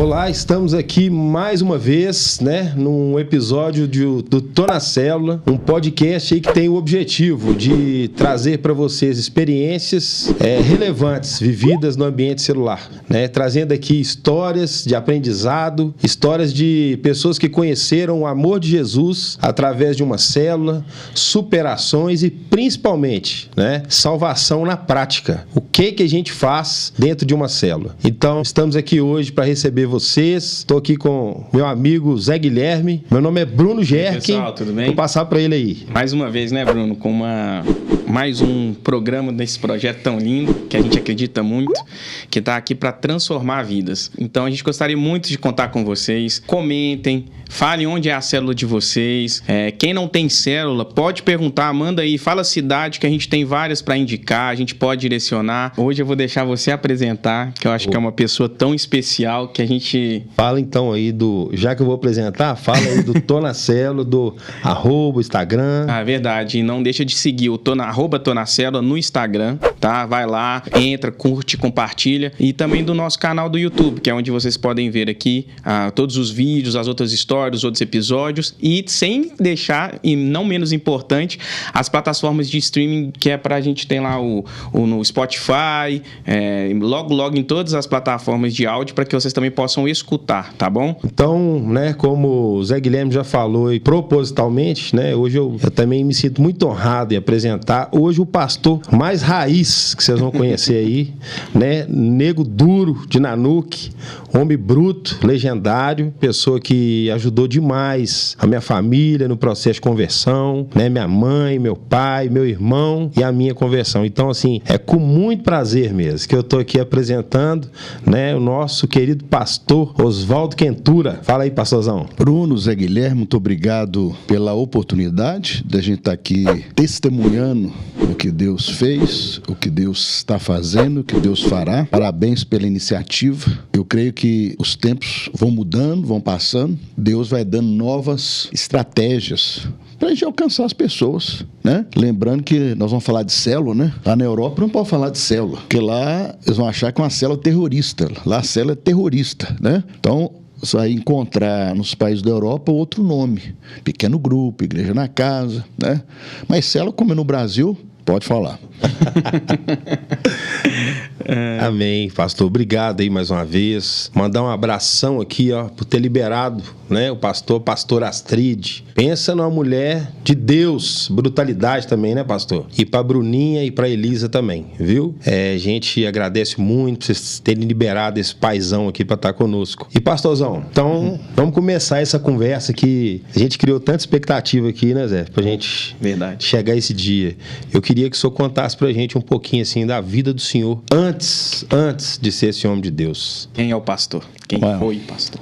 Olá, estamos aqui mais uma vez, né, num episódio do Tô na Célula, um podcast aí que tem o objetivo de trazer para vocês experiências relevantes, vividas no ambiente celular, né, trazendo aqui histórias de aprendizado, histórias de pessoas que conheceram o amor de Jesus através de uma célula, superações e principalmente, né, salvação na prática. O que a gente faz dentro de uma célula? Então, estamos aqui hoje para receber vocês. Estou aqui com meu amigo Zé Guilherme. Meu nome é Bruno Gerken. Pessoal, tudo bem? Vou passar para ele aí. Mais uma vez, né, Bruno, com mais um programa desse projeto tão lindo, que a gente acredita muito, que está aqui para transformar vidas. Então, a gente gostaria muito de contar com vocês. Comentem, falem onde é a célula de vocês. Quem não tem célula, pode perguntar, manda aí, fala a cidade, que a gente tem várias para indicar, a gente pode direcionar. Hoje eu vou deixar você apresentar, que eu acho que é uma pessoa tão especial que a gente... Fala então aí já que eu vou apresentar, fala aí do Tô na Célula, do Instagram. Ah, verdade. E não deixa de seguir o Tô na Célula no Instagram, tá? Vai lá, entra, curte, compartilha. E também do nosso canal do YouTube, que é onde vocês podem ver aqui todos os vídeos, as outras histórias, os outros episódios. E sem deixar, e não menos importante, as plataformas de streaming, que é pra gente ter lá no Spotify, logo em todas as plataformas de áudio, para que vocês também possam escutar, tá bom? Então, né, como o Zé Guilherme já falou e propositalmente, né, hoje eu também me sinto muito honrado em apresentar hoje o pastor mais raiz que vocês vão conhecer aí, né, nego duro de Nanuque, homem bruto, legendário, pessoa que ajudou demais a minha família no processo de conversão, né, minha mãe, meu pai, meu irmão e a minha conversão. Então, assim, é com muito prazer mesmo que eu tô aqui apresentando, né, o nosso querido pastor Oswaldo Quentura. Fala aí, pastorzão. Bruno, Zé Guilherme, muito obrigado pela oportunidade da gente estar aqui testemunhando o que Deus fez, o que Deus está fazendo, o que Deus fará. Parabéns pela iniciativa. Eu creio que os tempos vão mudando, vão passando. Deus vai dando novas estratégias para a gente alcançar as pessoas, né? Lembrando que nós vamos falar de célula, né? Lá na Europa não pode falar de célula, porque lá eles vão achar que é uma célula terrorista. Lá a célula é terrorista, né? Então, você vai encontrar nos países da Europa outro nome. Pequeno grupo, igreja na casa, né? Mas célula, como é no Brasil, pode falar. Amém, pastor. Obrigado aí mais uma vez. Mandar um abração aqui, ó, por ter liberado, né, o pastor Astrid. Pensa numa mulher de Deus. Brutalidade também, né, pastor? E pra Bruninha e pra Elisa também, viu? A gente agradece muito por vocês terem liberado esse paizão aqui pra estar conosco. E pastorzão, então vamos começar essa conversa que a gente criou tanta expectativa aqui, né, Zé? Pra gente chegar esse dia. Eu queria que o senhor contasse pra gente um pouquinho, assim, da vida do senhor antes de ser esse homem de Deus. Quem é o pastor? Quem foi pastor?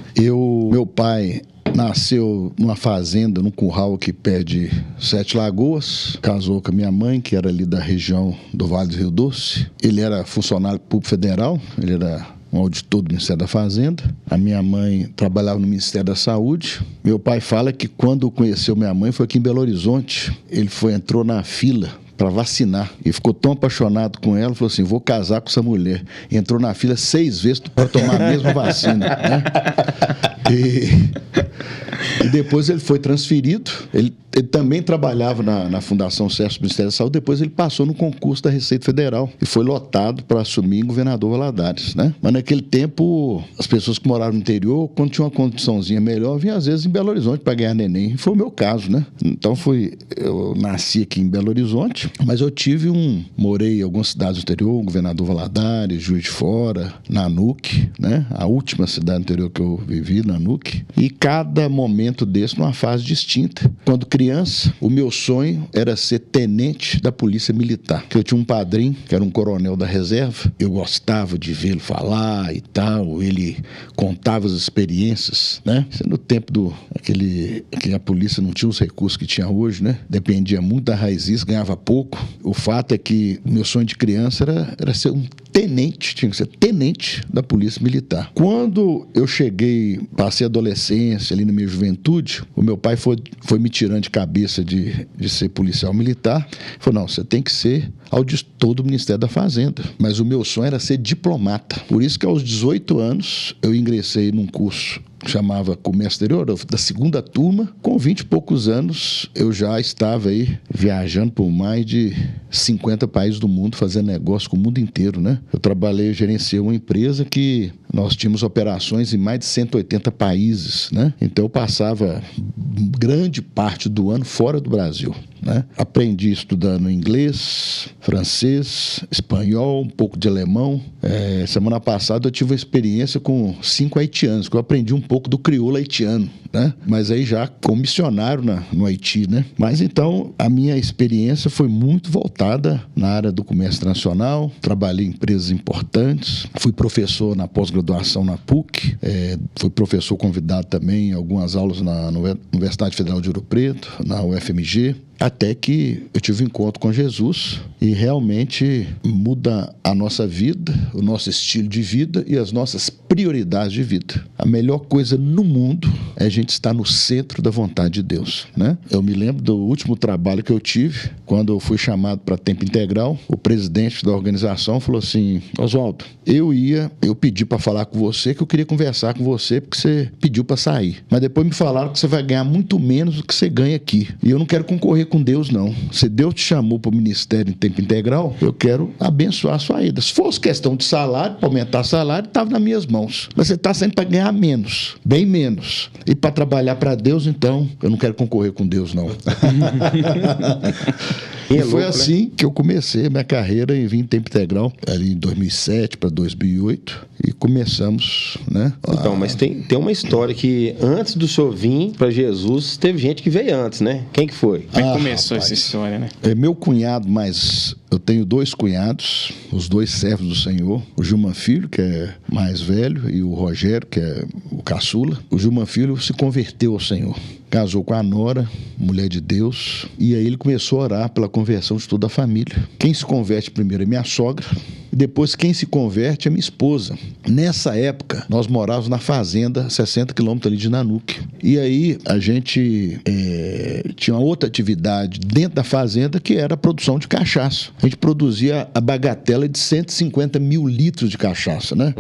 Meu pai nasceu numa fazenda, num curral aqui perto de Sete Lagoas. Casou com a minha mãe, que era ali da região do Vale do Rio Doce. Ele era funcionário público federal, ele era um auditor do Ministério da Fazenda. A minha mãe trabalhava no Ministério da Saúde. Meu pai fala que quando conheceu minha mãe foi aqui em Belo Horizonte. Ele entrou na fila para vacinar. E ficou tão apaixonado com ela, falou assim, vou casar com essa mulher. Entrou na fila 6 vezes para tomar a mesma vacina, né? E depois ele foi transferido. Ele também trabalhava na Fundação CERS do Ministério da Saúde. Depois ele passou no concurso da Receita Federal e foi lotado para assumir Governador Valadares, né? Mas naquele tempo, as pessoas que moravam no interior, quando tinha uma condiçãozinha melhor, vinham às vezes em Belo Horizonte para ganhar neném. E foi o meu caso, né? Então eu nasci aqui em Belo Horizonte, mas eu morei em algumas cidades do interior, Governador Valadares, Juiz de Fora, Nanuque, né? A última cidade do interior que eu vivi, Nanuque. E cada momento desse numa fase distinta. Quando criança, o meu sonho era ser tenente da Polícia Militar. Que eu tinha um padrinho, que era um coronel da reserva. Eu gostava de vê-lo falar e tal. Ele contava as experiências, né? Isso no tempo que a polícia não tinha os recursos que tinha hoje, né? Dependia muito da raiz, ganhava pouco. O fato é que meu sonho de criança era ser um tenente, tinha que ser tenente da Polícia Militar. Quando eu cheguei, passei a adolescência ali na minha juventude, o meu pai foi me tirando de cabeça de ser policial militar. Falou, não, você tem que ser auditor do Ministério da Fazenda. Mas o meu sonho era ser diplomata. Por isso que aos 18 anos eu ingressei num curso que chamava Comércio Exterior, da segunda turma. Com 20 e poucos anos, eu já estava aí viajando por mais de 50 países do mundo, fazendo negócio com o mundo inteiro, né? Eu gerenciei uma empresa que nós tínhamos operações em mais de 180 países, né? Então eu passava grande parte do ano fora do Brasil, né? Aprendi estudando inglês, francês, espanhol, um pouco de alemão. Semana passada eu tive uma experiência com 5 haitianos, que eu aprendi um pouco do crioulo haitiano, né? Mas aí já como missionário no Haiti, né? Mas então a minha experiência foi muito voltada na área do comércio internacional, trabalhei em empresas importantes, fui professor na pós-graduação na PUC, fui professor convidado também em algumas aulas na Universidade Federal de Ouro Preto, na UFMG, até que eu tive um encontro com Jesus e realmente muda a nossa vida, o nosso estilo de vida e as nossas prioridades de vida. A melhor coisa no mundo é a gente estar no centro da vontade de Deus, né? Eu me lembro do último trabalho que eu tive, quando eu fui chamado para tempo integral, o presidente da organização falou assim, Oswaldo, eu pedi para falar com você, que eu queria conversar com você, porque você pediu para sair. Mas depois me falaram que você vai ganhar muito menos do que você ganha aqui. E eu não quero concorrer com Deus, não. Se Deus te chamou para o ministério em tempo integral, eu quero abençoar a sua ida. Se fosse questão de salário, para aumentar salário, estava nas minhas mãos. Mas você está saindo para ganhar menos, bem menos. E para trabalhar para Deus, então, eu não quero concorrer com Deus, não. E foi assim que eu comecei a minha carreira e vim em tempo integral, ali em 2007 para 2008, e começamos, né? Então, mas tem uma história que antes do senhor vir para Jesus, teve gente que veio antes, né? Quem que foi? Como é que começou essa história, né? Meu cunhado, mas eu tenho 2 cunhados, os 2 servos do Senhor, o Gilman Filho, que é mais velho, e o Rogério, que é o caçula. O Gilman Filho se converteu ao Senhor. Casou com a nora, mulher de Deus, e aí ele começou a orar pela conversão de toda a família. Quem se converte primeiro é minha sogra, e depois quem se converte é minha esposa. Nessa época, nós morávamos na fazenda, 60 quilômetros ali de Nanuque. E aí a gente tinha uma outra atividade dentro da fazenda, que era a produção de cachaça. A gente produzia a bagatela de 150 mil litros de cachaça, né?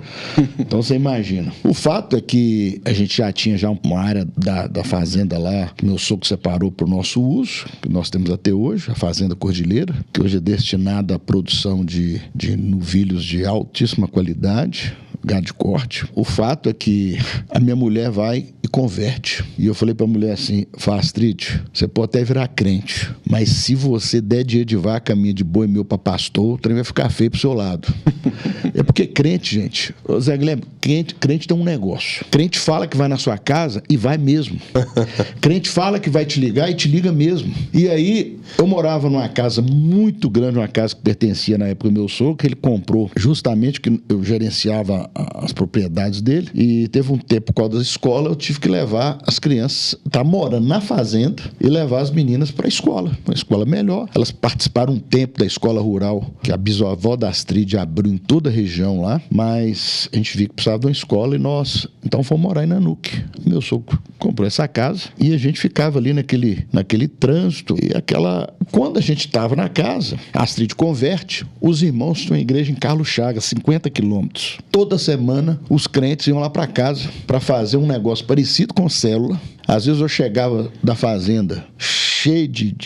Então você imagina. O fato é que a gente já tinha uma área da fazenda lá, que meu sogro separou para o nosso uso, que nós temos até hoje, a Fazenda Cordilheira, que hoje é destinada à produção de novilhos de altíssima qualidade, gado de corte. O fato é que a minha mulher vai e converte. E eu falei pra mulher assim, Astrid, você pode até virar crente, mas se você der dia de vaca minha, de boi meu pra pastor, o trem vai ficar feio pro seu lado. É porque crente, gente, Zé Guilherme, crente tem um negócio. Crente fala que vai na sua casa e vai mesmo. Crente fala que vai te ligar e te liga mesmo. E aí, eu morava numa casa muito grande, uma casa que pertencia na época do meu sogro, que ele comprou justamente, que eu gerenciava as propriedades dele, e teve um tempo, por causa da escola, eu tive que levar as crianças, tá morando na fazenda, e levar as meninas para a escola, uma escola melhor. Elas participaram um tempo da escola rural, que a bisavó da Astrid abriu em toda a região lá, mas a gente viu que precisava de uma escola e nós, então, fomos morar em Nanuque. Meu sogro comprou essa casa e a gente ficava ali naquele trânsito e quando a gente estava na casa, a Astrid converte, os irmãos tinham uma igreja em Carlos Chagas, 50 quilômetros. Toda semana, os crentes iam lá para casa para fazer um negócio parecido com célula. Às vezes eu chegava da fazenda cheio de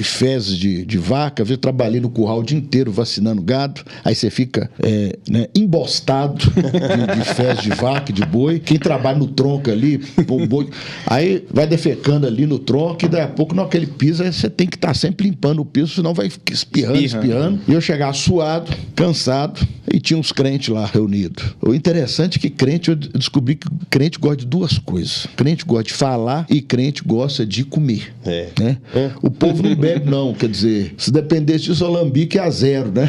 fezes de vaca, às vezes eu trabalhei no curral o dia inteiro vacinando gado, aí você fica embostado de fezes de vaca, de boi. Quem trabalha no tronco ali, o boi, aí vai defecando ali no tronco e daí a pouco, na hora que ele pisa, você tem que estar sempre limpando o piso, senão vai espirrando. E eu chegava suado, cansado, E tinha uns crentes lá reunidos. O interessante é que crente, eu descobri que crente gosta de duas coisas. Crente gosta de falar e crente gosta de comer. Né? O povo não bebe, não. Quer dizer, se dependesse disso, o alambique é a zero, né?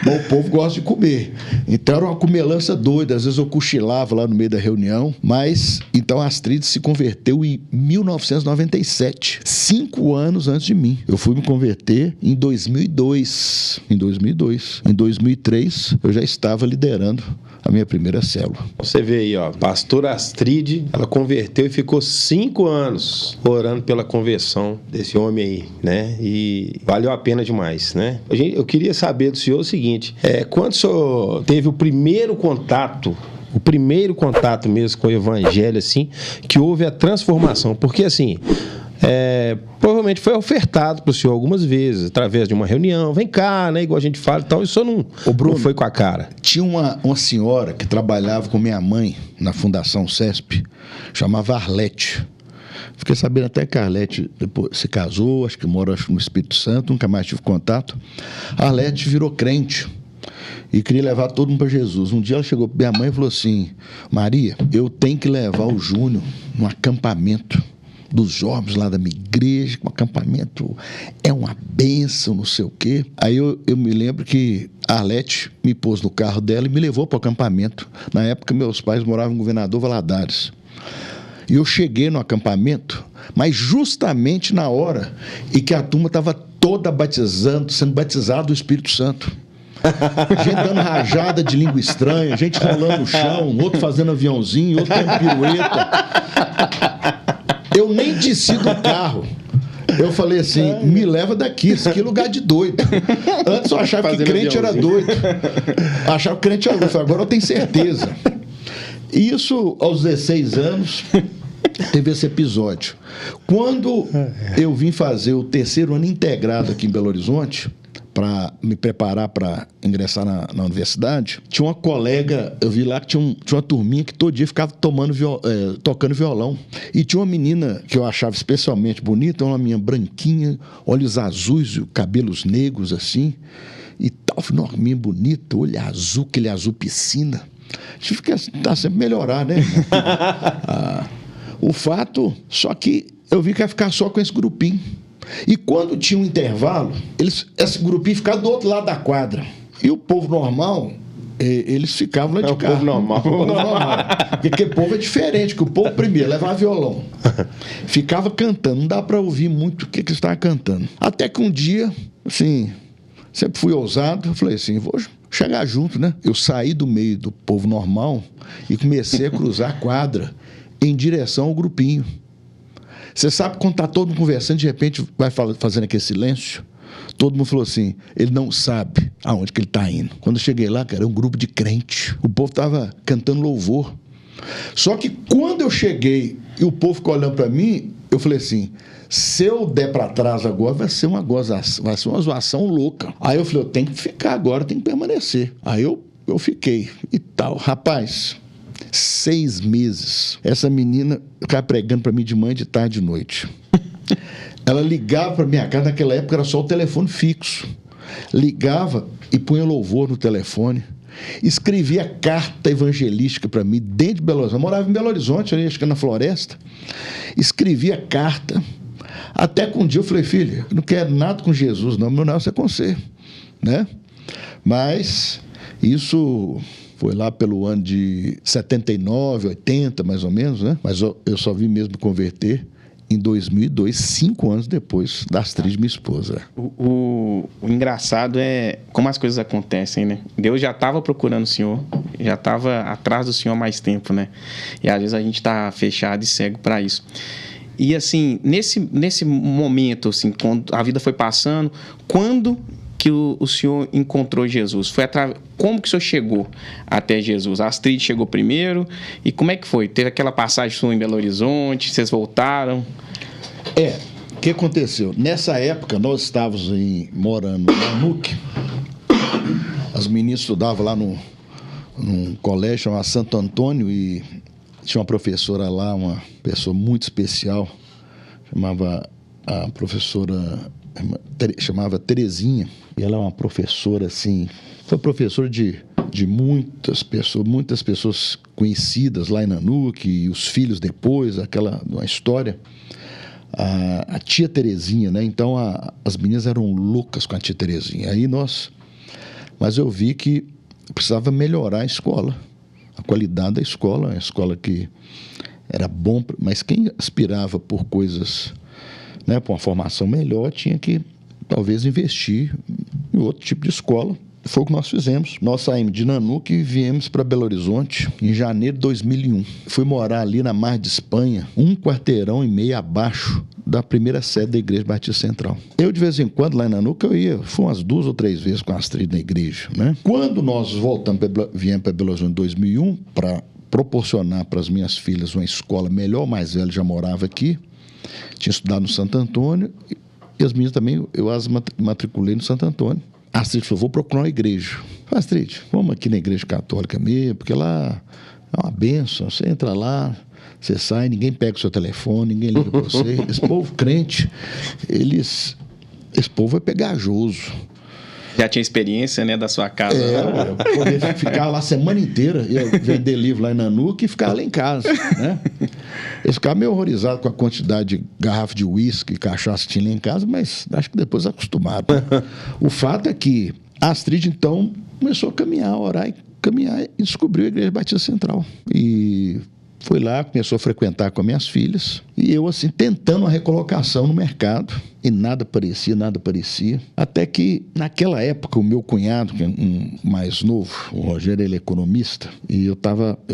Mas o povo gosta de comer. Então era uma comelança doida. Às vezes eu cochilava lá no meio da reunião. Mas, então a Astrid se converteu em 1997. 5 anos antes de mim. Eu fui me converter em 2002. Em 2003, eu já estava liderando a minha primeira célula. Você vê aí, ó, pastora Astrid, ela converteu e ficou 5 anos orando pela conversão desse homem aí, né? E valeu a pena demais, né? Eu queria saber do senhor o seguinte, quando o senhor teve o primeiro contato mesmo com o evangelho, assim, que houve a transformação, porque assim... provavelmente foi ofertado para o senhor algumas vezes, através de uma reunião, vem cá, né, igual a gente fala e tal, e o senhor não foi com a cara. Tinha uma senhora que trabalhava com minha mãe na Fundação CESP, chamava Arlete. Fiquei sabendo até que a Arlete depois se casou, acho que mora no Espírito Santo, nunca mais tive contato. A Arlete virou crente e queria levar todo mundo para Jesus. Um dia ela chegou para minha mãe e falou assim: Maria, eu tenho que levar o Júnior num acampamento dos jovens lá da minha igreja, um acampamento é uma bênção, não sei o quê. Aí eu me lembro que a Arlete me pôs no carro dela e me levou para o acampamento. Na época, meus pais moravam em Governador Valadares. E eu cheguei no acampamento, mas justamente na hora em que a turma estava toda sendo batizada do Espírito Santo. Gente dando rajada de língua estranha, gente rolando no chão, outro fazendo aviãozinho, outro dando pirueta. Eu nem desci do carro. Eu falei assim, me leva daqui, isso aqui é lugar de doido. Antes eu achava que crente era doido. Achava que crente era doido. Agora eu tenho certeza. Isso aos 16 anos, teve esse episódio. Quando eu vim fazer o 3º ano integrado aqui em Belo Horizonte, para me preparar para ingressar na universidade, tinha uma colega, eu vi lá que tinha uma turminha que todo dia ficava tocando violão. E tinha uma menina que eu achava especialmente bonita, uma menina branquinha, olhos azuis, cabelos negros assim, e tal, uma menina bonita, olho azul, aquele azul piscina. A gente fica sempre melhorar, né? O fato, só que eu vi que ia ficar só com esse grupinho. E quando tinha um intervalo, esse grupinho ficava do outro lado da quadra. E o povo normal, eles ficavam lá de cá. O povo normal. Porque aquele povo é diferente, que o povo primeiro levava violão. Ficava cantando, não dá para ouvir muito o que eles estavam cantando. Até que um dia, assim, sempre fui ousado, eu falei assim, vou chegar junto, né? Eu saí do meio do povo normal e comecei a cruzar a quadra em direção ao grupinho. Você sabe quando está todo mundo conversando, de repente vai fazendo aquele silêncio? Todo mundo falou assim, ele não sabe aonde que ele está indo. Quando eu cheguei lá, cara, era um grupo de crente. O povo estava cantando louvor. Só que quando eu cheguei e o povo ficou olhando para mim, eu falei assim, se eu der para trás agora, vai ser uma zoação louca. Aí eu falei, eu tenho que ficar agora, eu tenho que permanecer. Aí eu fiquei e tal. Rapaz... 6 meses. Essa menina ficava pregando para mim de manhã, de tarde e de noite. Ela ligava para minha casa, naquela época era só o telefone fixo. Ligava e punha louvor no telefone. Escrevia carta evangelística para mim dentro de Belo Horizonte. Eu morava em Belo Horizonte, ali, acho que na Floresta. Escrevia carta. Até que um dia eu falei, filha, eu não quero nada com Jesus, não. Meu negócio é com você, né? Mas isso... Foi lá pelo ano de 79, 80, mais ou menos, né? Mas eu só vim mesmo converter em 2002, 5 anos depois da Astrid, minha esposa. O engraçado é como as coisas acontecem, né? Deus já estava procurando o Senhor, já estava atrás do Senhor há mais tempo, né? E às vezes a gente está fechado e cego para isso. E assim, nesse momento, assim, quando a vida foi passando, quando que o senhor encontrou Jesus? Como que o senhor chegou até Jesus? A Astrid chegou primeiro, e como é que foi? Teve aquela passagem sua em Belo Horizonte, vocês voltaram? O que aconteceu? Nessa época, nós estávamos morando na NUC, as meninas estudavam lá num colégio chamado Santo Antônio, e tinha uma professora lá, uma pessoa muito especial, chamava a professora chamava Terezinha, e ela é uma professora, assim, foi professora de muitas pessoas conhecidas lá em Nanuque, e os filhos depois, uma história. A tia Terezinha, né? Então as meninas eram loucas com a tia Terezinha. Mas eu vi que precisava melhorar a escola, a qualidade da escola, a escola que era bom, mas quem aspirava por coisas, né, por uma formação melhor, tinha que talvez investir em outro tipo de escola. Foi o que nós fizemos. Nós saímos de Nanuque e viemos para Belo Horizonte em janeiro de 2001. Fui morar ali na Mar de Espanha, 1,5 quarteirão abaixo da primeira sede da Igreja Batista Central. Eu, de vez em quando, lá em Nanuque, fui umas 2 ou 3 vezes com a Astrid na igreja, né? Quando nós viemos para Belo Horizonte em 2001, para proporcionar para as minhas filhas uma escola melhor, o mais velho já morava aqui, tinha estudado no Santo Antônio, e as minhas também, eu as matriculei no Santo Antônio. A Astrid falou, vou procurar uma igreja. Falei, Astrid, vamos aqui na igreja católica mesmo, porque lá é uma bênção, você entra lá, você sai, ninguém pega o seu telefone, ninguém liga para você. Esse povo crente, esse povo é pegajoso. Já tinha experiência, né, da sua casa. Eu poder ficar lá a semana inteira, ia vender livro lá em Nanuque e ficar lá em casa, né? Eles ficavam meio horrorizados com a quantidade de garrafa de uísque e cachaça que tinha lá em casa, mas acho que depois acostumaram. O fato é que a Astrid, então, começou a caminhar, a orar e descobriu a Igreja Batista Central. E foi lá, começou a frequentar com as minhas filhas, e eu, assim, tentando uma recolocação no mercado, e nada parecia, até que, naquela época, o meu cunhado, que é um mais novo, o Rogério, ele é economista, e eu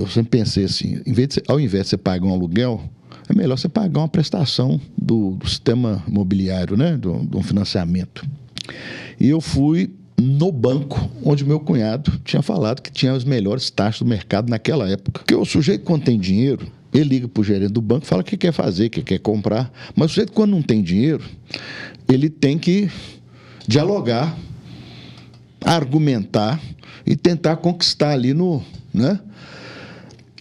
sempre pensei assim, ao invés de você pagar um aluguel, é melhor você pagar uma prestação do sistema imobiliário, né, do financiamento. E eu fui no banco onde meu cunhado tinha falado que tinha as melhores taxas do mercado naquela época. Porque o sujeito, quando tem dinheiro, ele liga para o gerente do banco, fala o que quer fazer, o que quer comprar. Mas o sujeito, quando não tem dinheiro, ele tem que dialogar, argumentar e tentar conquistar ali né?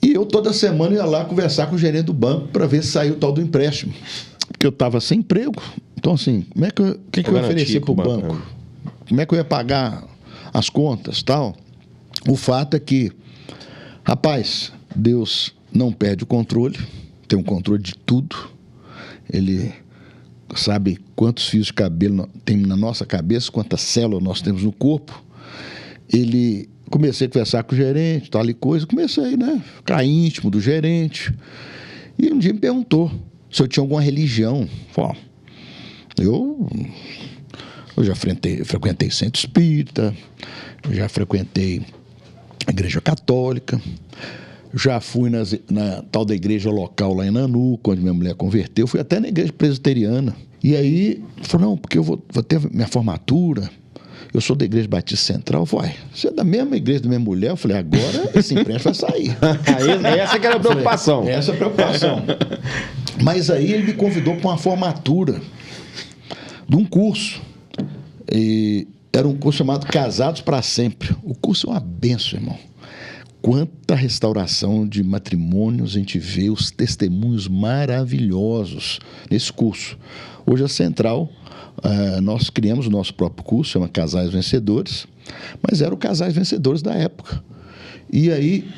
E eu toda semana ia lá conversar com o gerente do banco para ver se saiu o tal do empréstimo. Porque eu estava sem emprego. Então, assim, o que eu ia oferecer para o banco? Como é que eu ia pagar as contas, tal? O fato é que, rapaz, Deus não perde o controle, tem um controle de tudo. Ele sabe quantos fios de cabelo tem na nossa cabeça, quantas células nós temos no corpo. Comecei a conversar com o gerente, tal e coisa, comecei, né, ficar íntimo do gerente. E um dia me perguntou se eu tinha alguma religião. Falei, eu já frequentei centro espírita, já frequentei a igreja católica, já fui na tal da igreja local lá em Nanuque, onde minha mulher converteu, fui até na igreja presbiteriana. E aí, falou, não, porque eu vou ter minha formatura, eu sou da Igreja Batista Central. Eu falei, você é da mesma igreja da minha mulher? Eu falei, agora esse empréstimo vai sair. Essa que era a preocupação. Essa é a preocupação. Mas aí ele me convidou para uma formatura de um curso. E era um curso chamado Casados para Sempre. O curso é uma benção, irmão. Quanta restauração de matrimônios a gente vê, os testemunhos maravilhosos nesse curso. Hoje a Central, nós criamos o nosso próprio curso, chama Casais Vencedores, mas era o Casais Vencedores da época. E aí,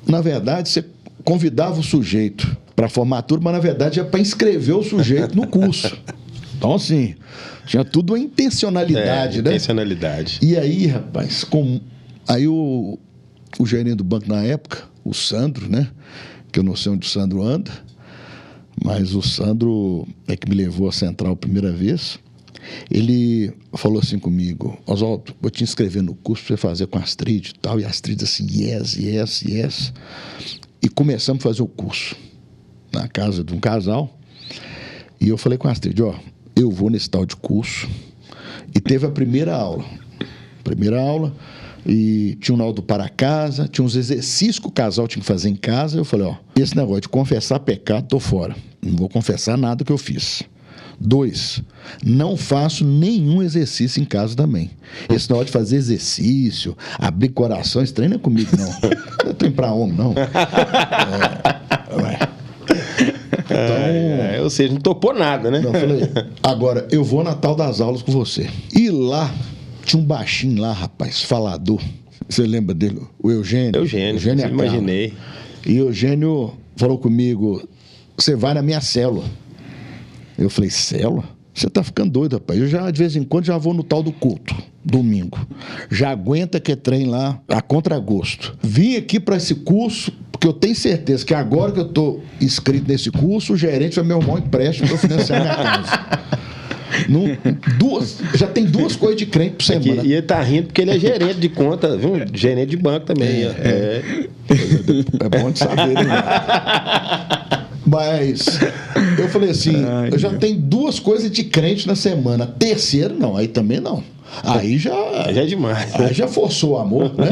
na verdade, você convidava o sujeito para a formatura, mas na verdade é para inscrever o sujeito no curso. Então, assim, tinha tudo uma intencionalidade, né? Intencionalidade. E aí, rapaz, aí o gerente do banco na época, o Sandro, né? Que eu não sei onde o Sandro anda, mas o Sandro é que me levou à Central a primeira vez. Ele falou assim comigo, Oswaldo, vou te inscrever no curso para você fazer com a Astrid e tal. E a Astrid assim, yes. E começamos a fazer o curso na casa de um casal. E eu falei com a Astrid, eu vou nesse tal de curso. E teve a primeira aula. E tinha um laudo para casa, tinha uns exercícios que o casal tinha que fazer em casa. Eu falei, esse negócio de confessar pecado, tô fora. Não vou confessar nada que eu fiz. 2, não faço nenhum exercício em casa também. Esse negócio de fazer exercício, abrir coração, esse treino não é comigo, não. Eu tô indo pra homem, não. Ou seja, não topou nada, né? Não, eu falei, agora eu vou na tal das aulas com você. E lá, tinha um baixinho lá, rapaz, falador. Você lembra dele? O Eugênio. Eugênio, imaginei. E o Eugênio falou comigo, você vai na minha célula. Eu falei, célula? Você tá ficando doido, rapaz. Eu já, de vez em quando, já vou no tal do culto, domingo. Já aguenta que trem lá, a contragosto. Vim aqui para esse curso, porque eu tenho certeza que agora que eu tô inscrito nesse curso, o gerente vai me arrumar um empréstimo para financiar minha casa. Já tem 2 coisas de crente por semana. E ele tá rindo porque ele é gerente de conta, viu? Gerente de banco também. É bom de saber, né? Mas eu falei assim, eu já tenho 2 coisas de crente na semana. A terceira, não, aí também não. Aí já é demais. Aí já forçou o amor, né?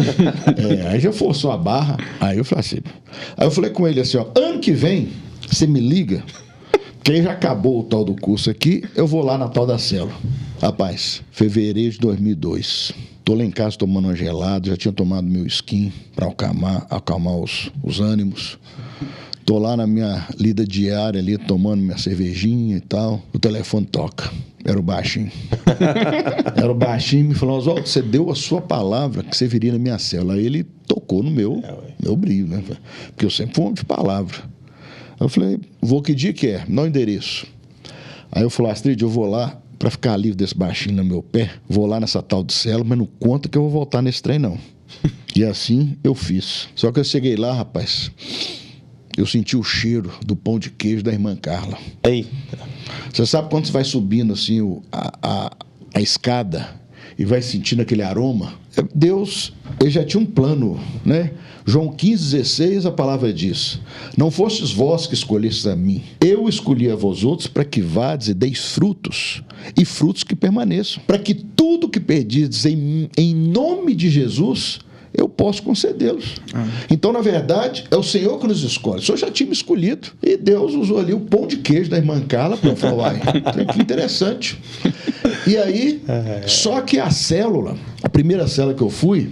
Aí já forçou a barra. Aí eu falei assim. Aí eu falei com ele assim, ó, ano que vem, você me liga, que aí já acabou o tal do curso aqui, eu vou lá na tal da célula. Rapaz, fevereiro de 2002. Tô lá em casa tomando uma gelada, já tinha tomado meu skin para acalmar os ânimos. Tô lá na minha lida diária ali, tomando minha cervejinha e tal. O telefone toca. Era o baixinho. Era o baixinho e me falou, Oswaldo, você deu a sua palavra que você viria na minha célula. Aí ele tocou no meu brilho, né? Porque eu sempre fui um homem de palavra. Aí eu falei, vou que dia que é? Não endereço. Aí eu falei, Astrid, eu vou lá para ficar livre desse baixinho no meu pé. Vou lá nessa tal de célula, mas não conta que eu vou voltar nesse trem, não. E assim eu fiz. Só que eu cheguei lá, rapaz... Eu senti o cheiro do pão de queijo da irmã Carla. Eita. Você sabe quando você vai subindo assim a escada e vai sentindo aquele aroma? Deus, ele já tinha um plano, né? João 15,16, a palavra diz, não fostes vós que escolhestes a mim, eu escolhi a vós outros para que vades e deis frutos, e frutos que permaneçam, para que tudo que pedis em nome de Jesus... eu posso concedê-los. Então, na verdade, é o Senhor que nos escolhe. O Senhor já tinha me escolhido. E Deus usou ali o pão de queijo da irmã Carla para falar, que interessante. E aí, só que a célula, a primeira célula que eu fui,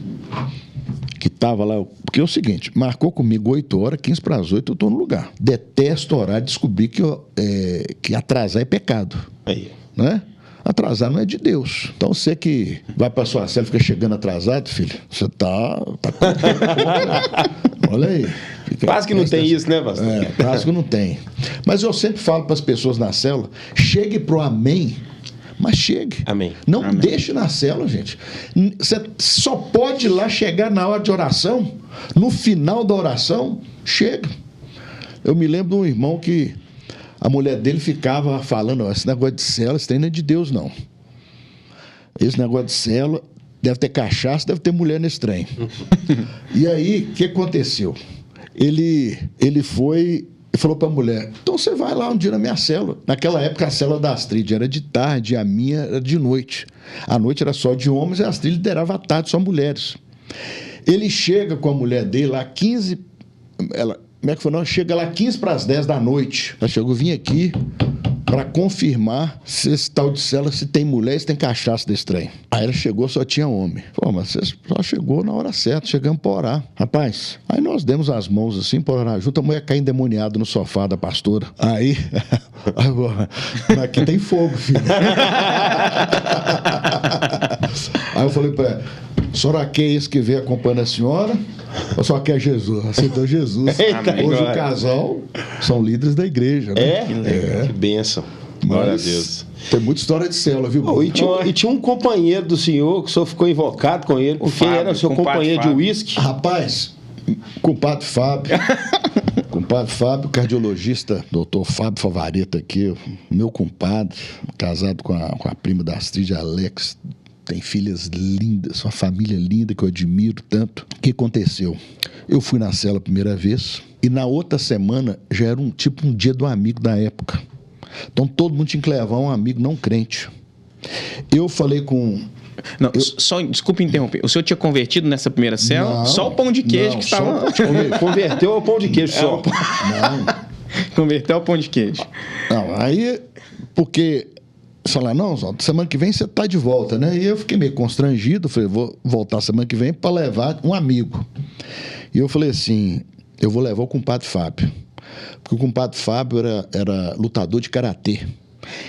que estava lá, porque é o seguinte, marcou comigo 8 horas, 15 para as 8, eu estou no lugar. Detesto horário, descobri que atrasar é pecado. Aí. Né? Atrasar não é de Deus. Então você que vai para sua cela e fica chegando atrasado, filho, você tá olha aí. Quase que não tem isso, né, pastor? Quase que não tem. Mas eu sempre falo para as pessoas na célula, chegue pro amém, mas chegue. Amém. Não Amém. deixe na célula, gente. Você só pode ir lá chegar na hora de oração, no final da oração, chega. Eu me lembro de um irmão que a mulher dele ficava falando, esse negócio de célula, esse trem não é de Deus, não. Esse negócio de célula, deve ter cachaça, deve ter mulher nesse trem. E aí, o que aconteceu? Ele foi e falou para a mulher, então você vai lá um dia na minha célula. Naquela época, a célula da Astrid era de tarde, a minha era de noite. A noite era só de homens e a Astrid liderava à tarde, só mulheres. Ele chega com a mulher dele lá, 15... Como é que foi? Não, chega lá 15 para as 10 da noite. Ela chegou, vim aqui para confirmar se esse tal de célula, se tem mulher, se tem cachaça desse trem. Aí ela chegou, só tinha homem. Pô, mas você só chegou na hora certa, chegamos para orar. Rapaz, aí nós demos as mãos assim para orar junto, a mulher caiu endemoniada no sofá da pastora. Aí aqui tem fogo, filho. Aí eu falei para ela, a senhora quer esse que veio acompanhando a senhora? Ou só quer Jesus? Aceitou Jesus. Eita, hoje glória. o casal são líderes da igreja, né? Que bênção. Glória a Deus. Tem muita história de célula, viu? E tinha um companheiro do senhor que o senhor ficou invocado com ele, porque Fábio, era o seu companheiro de Fábio. uísque. Rapaz, compadre Fábio. Compadre Fábio, cardiologista, doutor Fábio Favareta aqui, meu compadre, casado com a prima da Astrid, Alex. Tem filhas lindas, uma família linda que eu admiro tanto. O que aconteceu? Eu fui na cela a primeira vez e na outra semana já era um dia do amigo da época. Então todo mundo tinha que levar um amigo não crente. Eu falei com... Não, só, desculpa interromper. O senhor tinha convertido nessa primeira célula? Não, Só o pão de queijo que estava... Converteu ao pão de queijo só. Não, Converteu ao pão de queijo. não, aí... Porque... Falar, não, semana que vem você tá de volta, né? E eu fiquei meio constrangido, falei, vou voltar semana que vem para levar um amigo. E eu falei assim, eu vou levar o compadre Fábio. Porque o compadre Fábio era lutador de karatê.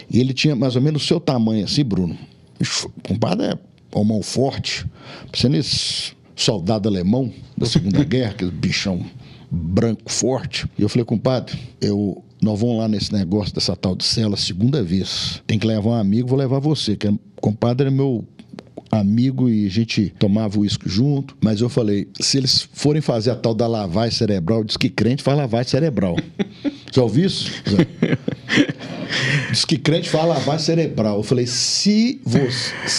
E ele tinha mais ou menos o seu tamanho assim, Bruno. O compadre é uma mão forte, sendo esse soldado alemão da Segunda Guerra, aquele bichão branco forte. E eu falei, compadre, nós vamos lá nesse negócio dessa tal de cela segunda vez. Tem que levar um amigo, vou levar você, que o compadre é meu amigo e a gente tomava uísque junto, mas eu falei, se eles forem fazer a tal da lavagem cerebral, diz que crente faz lavagem cerebral. Já ouviu isso? Diz que crente faz lavagem cerebral. Eu falei, se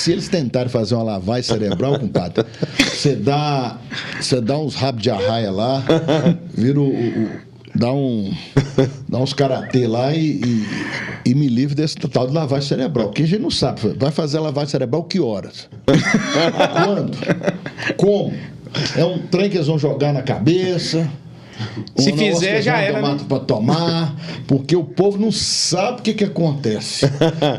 eles tentarem fazer uma lavagem cerebral, compadre, você dá uns rabos de arraia lá, vira dá uns karatê lá e me livre desse tal de lavagem cerebral. Porque a gente não sabe. Vai fazer a lavagem cerebral que horas? Quando? Como? É um trem que eles vão jogar na cabeça. Se fizer, já era. Para tomar, porque o povo não sabe o que acontece.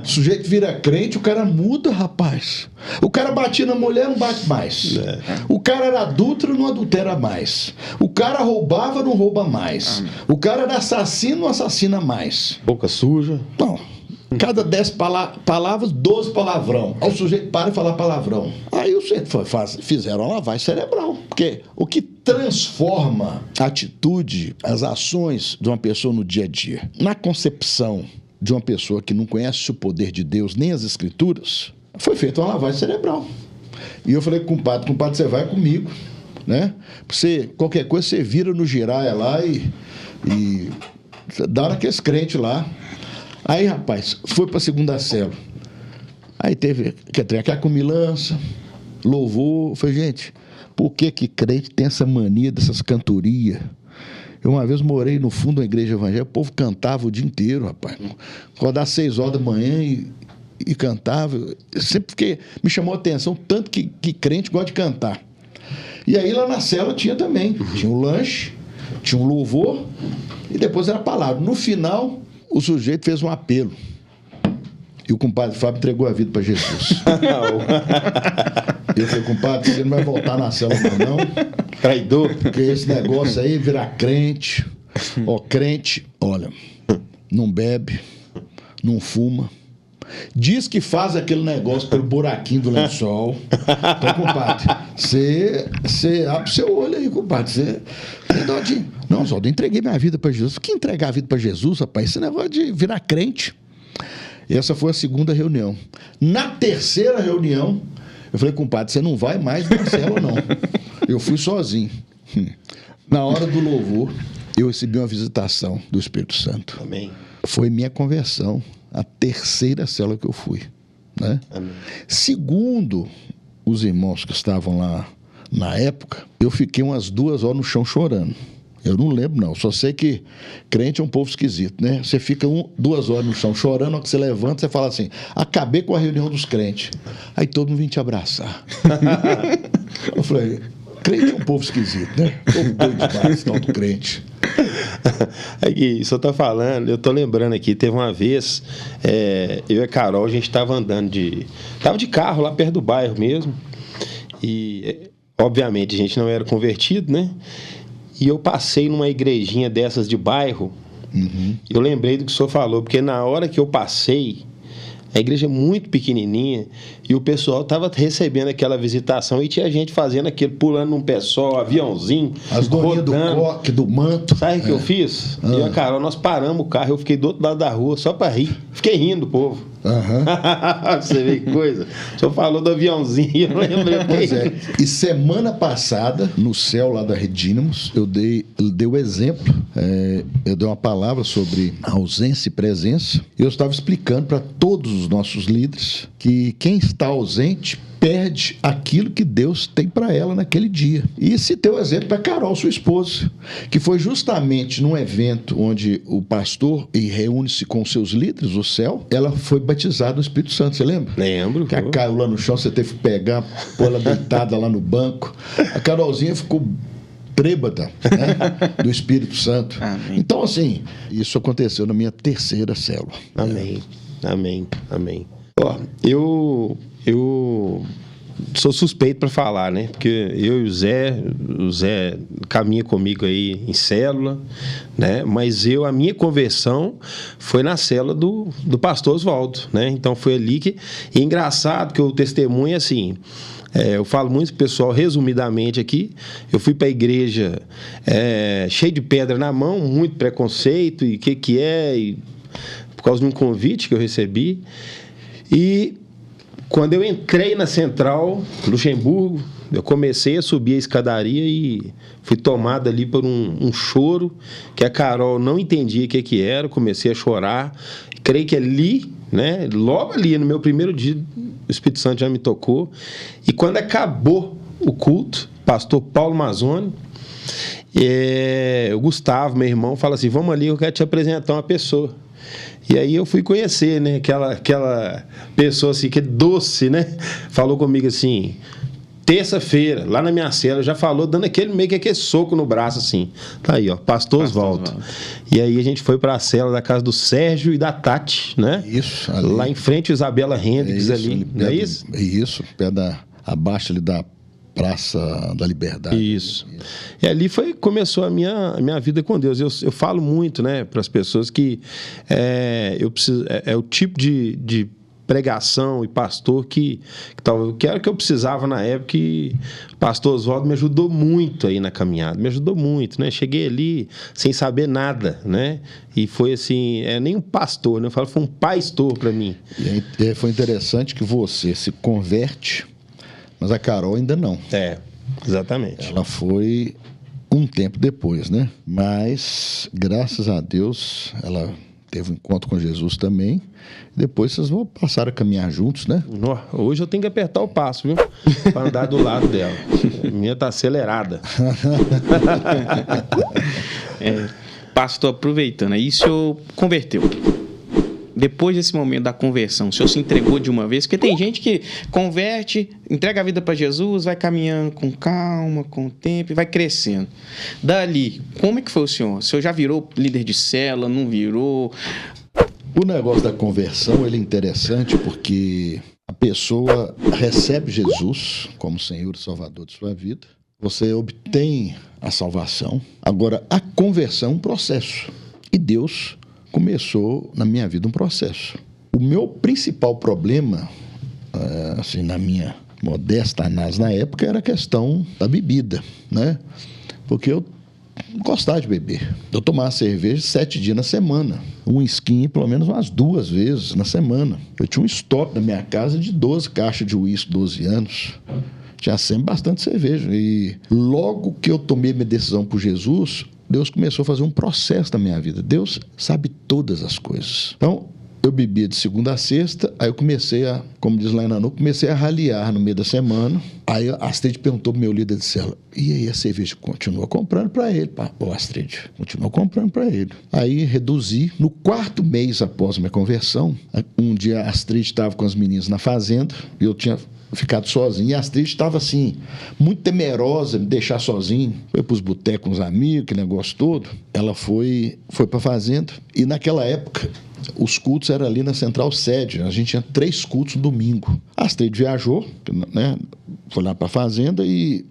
O sujeito vira crente, o cara muda, rapaz. O cara batia na mulher, não bate mais. O cara era adúltero, não adultera mais. O cara roubava, não rouba mais. O cara era assassino, não assassina mais. Boca suja. Não. Cada 10 palavras, 12 palavrão. Aí o sujeito para de falar palavrão. Aí o sujeito fizeram uma lavagem cerebral. Porque o que transforma a atitude, as ações de uma pessoa no dia a dia, na concepção de uma pessoa que não conhece o poder de Deus nem as Escrituras, foi feita uma lavagem cerebral. E eu falei com o compadre, você vai comigo, né? Qualquer coisa você vira no giraia lá e dá naqueles crentes lá. Aí, rapaz, foi pra segunda célula. Aí teve aquela comilança, louvor. Eu falei, gente, por que crente tem essa mania dessas cantorias? Eu uma vez morei no fundo da igreja evangélica, o povo cantava o dia inteiro, rapaz. Acordava às 6 horas da manhã e cantava. Sempre me chamou a atenção, tanto que crente gosta de cantar. E aí lá na célula tinha também. Tinha um lanche, tinha um louvor e depois era a palavra. No final, o sujeito fez um apelo. E o compadre Fábio entregou a vida para Jesus. Eu falei, compadre, você não vai voltar na célula não. Traidor. Porque esse negócio aí, virar crente. Crente, olha, não bebe, não fuma. Diz que faz aquele negócio pelo buraquinho do lençol. Então, compadre, você abre seu olho aí, compadre. Você dá de... Não, só eu entreguei minha vida para Jesus. Que entregar a vida para Jesus, rapaz? Esse negócio de virar crente. Essa foi a segunda reunião. Na terceira reunião, eu falei, compadre, você não vai mais na célula, não. Eu fui sozinho. Na hora do louvor, eu recebi uma visitação do Espírito Santo. Amém. Foi minha conversão. A terceira célula que eu fui, né? Amém. Segundo os irmãos que estavam lá na época, eu fiquei umas 2 horas no chão chorando. Eu não lembro, não. Só sei que crente é um povo esquisito, né? Você fica 2 horas no chão chorando, na hora que você levanta, você fala assim, acabei com a reunião dos crentes. Aí todo mundo vem te abraçar. Eu falei, crente é um povo esquisito, né? Povo doido demais, tal do crente. Aqui, só tá falando, eu tô lembrando aqui, teve uma vez, eu e a Carol, a gente tava andando tava de carro lá perto do bairro mesmo, e obviamente a gente não era convertido, né? E eu passei numa igrejinha dessas de bairro, eu lembrei do que o senhor falou, porque na hora que eu passei, a igreja é muito pequenininha e o pessoal estava recebendo aquela visitação e tinha gente fazendo aquilo, pulando num pé só, aviãozinho, as doninhas do coque, do manto. Sabe o que eu fiz? Eu e a Carol, nós paramos o carro, eu fiquei do outro lado da rua só para rir. Fiquei rindo, povo. Você vê que coisa. O senhor falou do aviãozinho, eu lembrei. Pois é. E semana passada, no céu lá da Redínamos, eu dei o exemplo, eu dei uma palavra sobre ausência e presença. Eu estava explicando para todos os nossos líderes que quem está ausente perde aquilo que Deus tem para ela naquele dia. E citei o exemplo para Carol, sua esposa, que foi justamente num evento onde o pastor reúne-se com seus líderes, o céu, ela foi batizada no Espírito Santo, você lembra? Lembro. Que ela caiu lá no chão, você teve que pegar, pôr ela deitada lá no banco. A Carolzinha ficou trêbada, né, do Espírito Santo. Amém. Então, assim, isso aconteceu na minha terceira célula. Amém. Amém. Amém. Ó, eu sou suspeito para falar, né? Porque eu e o Zé caminha comigo aí em célula, né? Mas a minha conversão foi na célula do pastor Oswaldo, né? Então foi ali que... E é engraçado que o testemunho, assim... eu falo muito pro pessoal, resumidamente aqui, eu fui para a igreja cheio de pedra na mão, muito preconceito, e o que é, e por causa de um convite que eu recebi. E quando eu entrei na Central, Luxemburgo, eu comecei a subir a escadaria e fui tomado ali por um choro, que a Carol não entendia o que era, comecei a chorar. Creio que ali, né, logo ali, no meu primeiro dia, o Espírito Santo já me tocou. E quando acabou o culto, pastor Paulo Mazzoni, o Gustavo, meu irmão, fala assim, vamos ali, eu quero te apresentar uma pessoa. E aí eu fui conhecer, né, aquela pessoa assim, que é doce, né, falou comigo assim, terça-feira, lá na minha cela, já falou, dando meio que aquele soco no braço, assim. Tá aí, ó, pastor Oswaldo. E aí a gente foi pra cela da casa do Sérgio e da Tati, né? Isso, ali. Lá em frente, o Isabela Hendricks ali, não é isso? Isso, abaixo ali da Praça da Liberdade. Isso. E ali começou a minha vida com Deus. Eu falo muito, né, para as pessoas que eu preciso, o tipo de pregação e pastor que era o que eu precisava na época, e o pastor Oswaldo me ajudou muito aí na caminhada, me ajudou muito, né? Cheguei ali sem saber nada, né? E foi assim, nem um pastor, né? Eu falo, foi um pastor para mim. E aí foi interessante que você se converte, mas a Carol ainda não. Exatamente. Ela foi um tempo depois, né? Mas, graças a Deus, ela teve um encontro com Jesus também. Depois vocês vão passar a caminhar juntos, né? Hoje eu tenho que apertar o passo, viu? Para andar do lado dela. A minha tá acelerada. Pastor, aproveitando, aí o senhor converteu. Depois desse momento da conversão, o senhor se entregou de uma vez? Porque tem gente que converte, entrega a vida para Jesus, vai caminhando com calma, com o tempo e vai crescendo. Dali, como é que foi o senhor? O senhor já virou líder de célula, não virou? O negócio da conversão, ele é interessante porque a pessoa recebe Jesus como Senhor e Salvador de sua vida. Você obtém a salvação. Agora, a conversão é um processo. E Deus começou na minha vida um processo. O meu principal problema, assim, na minha modesta análise na época, era a questão da bebida, né? Porque eu gostava de beber. Eu tomava cerveja 7 dias na semana. Um skin pelo menos umas 2 vezes na semana. Eu tinha um estoque na minha casa de 12 caixas de uísque, 12 anos. Tinha sempre bastante cerveja. E logo que eu tomei minha decisão por Jesus, Deus começou a fazer um processo na minha vida. Deus sabe todas as coisas. Então, eu bebia de segunda a sexta, aí eu comecei como diz lá em Nanu, comecei a raliar no meio da semana. Aí a Astrid perguntou pro meu líder de célula, e aí a cerveja continua comprando para ele? Ô Astrid, continua comprando para ele. Aí reduzi. No 4º mês após minha conversão, um dia a Astrid estava com as meninas na fazenda, e eu tinha ficado sozinho, e a Astrid estava assim, muito temerosa de me deixar sozinho. Foi para os botecos com os amigos, aquele negócio todo. Ela foi para a fazenda, e naquela época os cultos eram ali na Central Sede. A gente tinha 3 cultos no domingo. A Astrid viajou, né? Foi lá para a fazenda e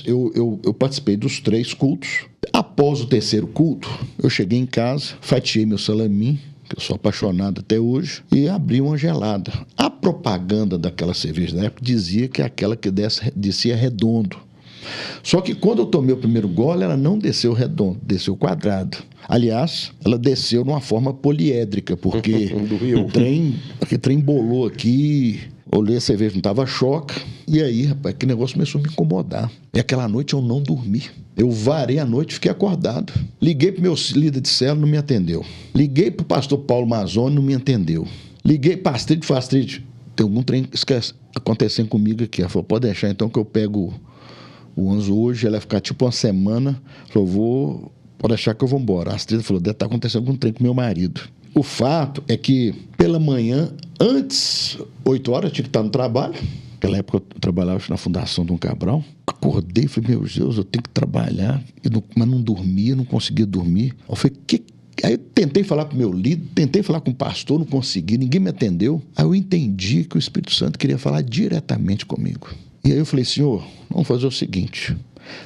eu participei dos 3 cultos. Após o 3º culto, eu cheguei em casa, fatiei meu salamin, que eu sou apaixonado até hoje, e abri uma gelada. A propaganda daquela cerveja da época dizia que aquela que descia redondo. Só que quando eu tomei o primeiro gole, ela não desceu redondo, desceu quadrado. Aliás, ela desceu numa forma poliédrica, porque o trem embolou aqui, olhei a cerveja, não estava choca, e aí, rapaz, aquele negócio começou a me incomodar. E aquela noite eu não dormi. Eu varei a noite, fiquei acordado. Liguei pro meu líder de célula, não me atendeu. Liguei pro pastor Paulo Mazzoni, não me atendeu. Liguei pra Astrid, falei, Astrid, tem algum trem acontecendo comigo aqui. Ela falou, pode deixar então que eu pego o Anzo hoje, ela vai ficar tipo uma semana. Falou, pode deixar que eu vou embora. A Astrid falou, deve estar acontecendo algum trem com meu marido. O fato é que, pela manhã, antes, 8 horas, eu tinha que estar no trabalho. Naquela época eu trabalhava na Fundação Dom Cabral. Acordei e falei, meu Deus, eu tenho que trabalhar. Mas não dormia, não conseguia dormir. Eu falei, aí eu tentei falar com o meu líder, tentei falar com o pastor, não consegui, ninguém me atendeu. Aí eu entendi que o Espírito Santo queria falar diretamente comigo. E aí eu falei, Senhor, vamos fazer o seguinte,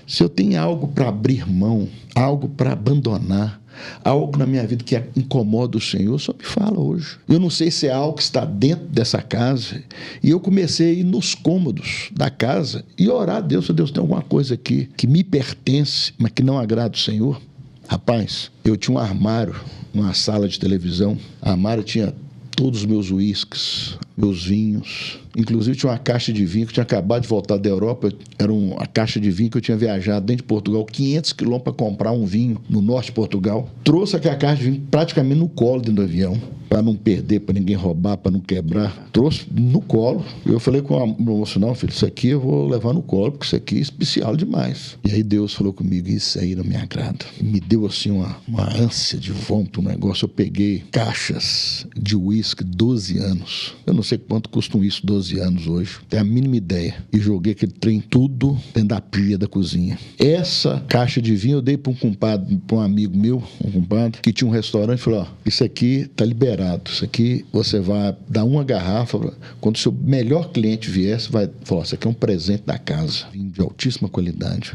se eu tenho algo para abrir mão, algo para abandonar, algo na minha vida que incomoda o Senhor, só me fala hoje. Eu não sei se é algo que está dentro dessa casa. E eu comecei a ir nos cômodos da casa e orar a Deus, se Deus tem alguma coisa aqui que me pertence, mas que não agrada o Senhor. Rapaz, eu tinha um armário numa sala de televisão. A armário tinha todos os meus uísques, meus vinhos. Inclusive tinha uma caixa de vinho que tinha acabado de voltar da Europa. Era a caixa de vinho que eu tinha viajado dentro de Portugal, 500 quilômetros para comprar um vinho no norte de Portugal. Trouxe aquela caixa de vinho praticamente no colo dentro do avião, para não perder, para ninguém roubar, para não quebrar. Trouxe no colo. Eu falei com a moça, não, filho, isso aqui eu vou levar no colo, porque isso aqui é especial demais. E aí Deus falou comigo, isso aí não me agrada. E me deu assim uma ânsia de vômito, um negócio. Eu peguei caixas de uísque, 12 anos. Eu não sei quanto custa um uísque 12 anos hoje. Tenho a mínima ideia. E joguei aquele trem tudo dentro da pia da cozinha. Essa caixa de vinho eu dei para um compadre, para um amigo meu, um compadre, que tinha um restaurante, e falou, ó, isso aqui tá liberado. Isso aqui você vai dar uma garrafa, quando o seu melhor cliente vier, você vai falar, isso aqui é um presente da casa. Vinho de altíssima qualidade.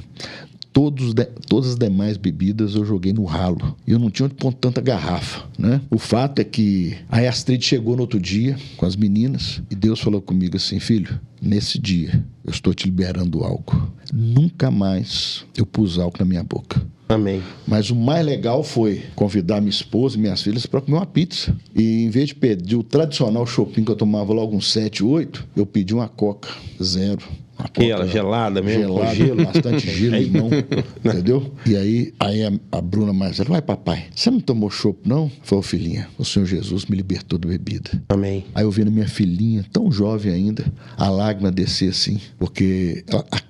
Todas as demais bebidas eu joguei no ralo. E eu não tinha onde pôr tanta garrafa, né? O fato é que a Astrid chegou no outro dia com as meninas e Deus falou comigo assim, filho, nesse dia eu estou te liberando do álcool. Nunca mais eu pus álcool na minha boca. Amém. Mas o mais legal foi convidar minha esposa e minhas filhas para comer uma pizza. E em vez de pedir o tradicional shopping que eu tomava logo uns 7, 8, eu pedi uma Coca zero. Aquela gelada mesmo, gelada, com gelo. bastante gelo, limão, entendeu? E aí a Bruna mais velha, vai papai, você não tomou chopp não? Falei, filhinha, o Senhor Jesus me libertou da bebida. Amém. Aí eu vi na minha filhinha, tão jovem ainda, a lágrima descer assim, porque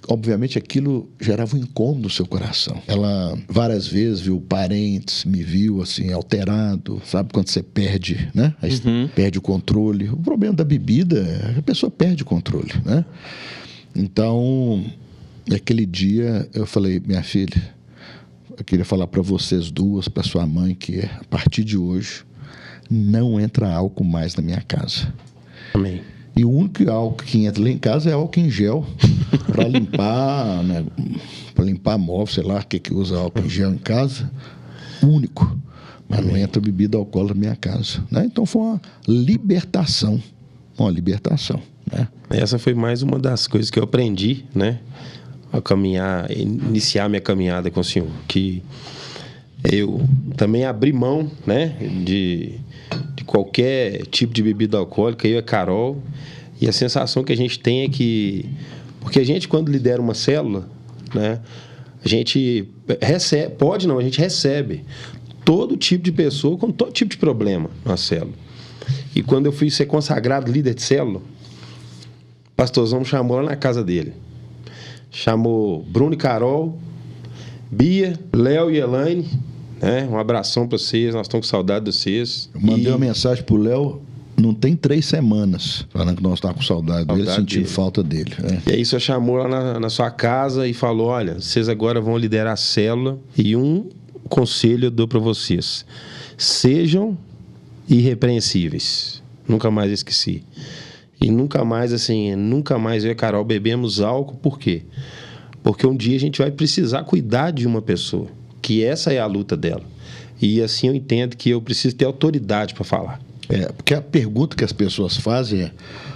obviamente aquilo gerava um incômodo no seu coração. Ela várias vezes viu parentes, me viu assim, alterado, sabe quando você perde, né? Aí perde o controle. O problema da bebida é que a pessoa perde o controle, né? Então, naquele dia eu falei, minha filha, eu queria falar para vocês duas, para sua mãe, que a partir de hoje não entra álcool mais na minha casa. Amém. E o único álcool que entra lá em casa é álcool em gel para limpar, né, para limpar móvel, sei lá, que usa álcool em gel em casa. Único. Mas não entra bebida alcoólica na minha casa, né? Então foi uma libertação. Né? Essa foi mais uma das coisas que eu aprendi, né? A caminhar, iniciar minha caminhada com o Senhor. Que eu também abri mão, né? De qualquer tipo de bebida alcoólica, eu e a Carol. E a sensação que a gente tem é que... Porque a gente, quando lidera uma célula, né? A gente recebe... Pode não, a gente recebe todo tipo de pessoa com todo tipo de problema na célula. E quando eu fui ser consagrado líder de célula, o pastorzão me chamou lá na casa dele. Chamou Bruno e Carol, Bia, Léo e Elaine, né? Um abração para vocês, nós estamos com saudade de vocês. Eu mandei uma mensagem pro Léo, não tem 3 semanas, falando que nós estamos com saudade dele, sentindo falta dele. Né? E aí você chamou lá na sua casa e falou, olha, vocês agora vão liderar a célula e um conselho eu dou para vocês. Sejam irrepreensíveis. Nunca mais esqueci. E nunca mais eu e a Carol bebemos álcool. Por quê? Porque um dia a gente vai precisar cuidar de uma pessoa, que essa é a luta dela. E assim eu entendo que eu preciso ter autoridade para falar. Porque a pergunta que as pessoas fazem é,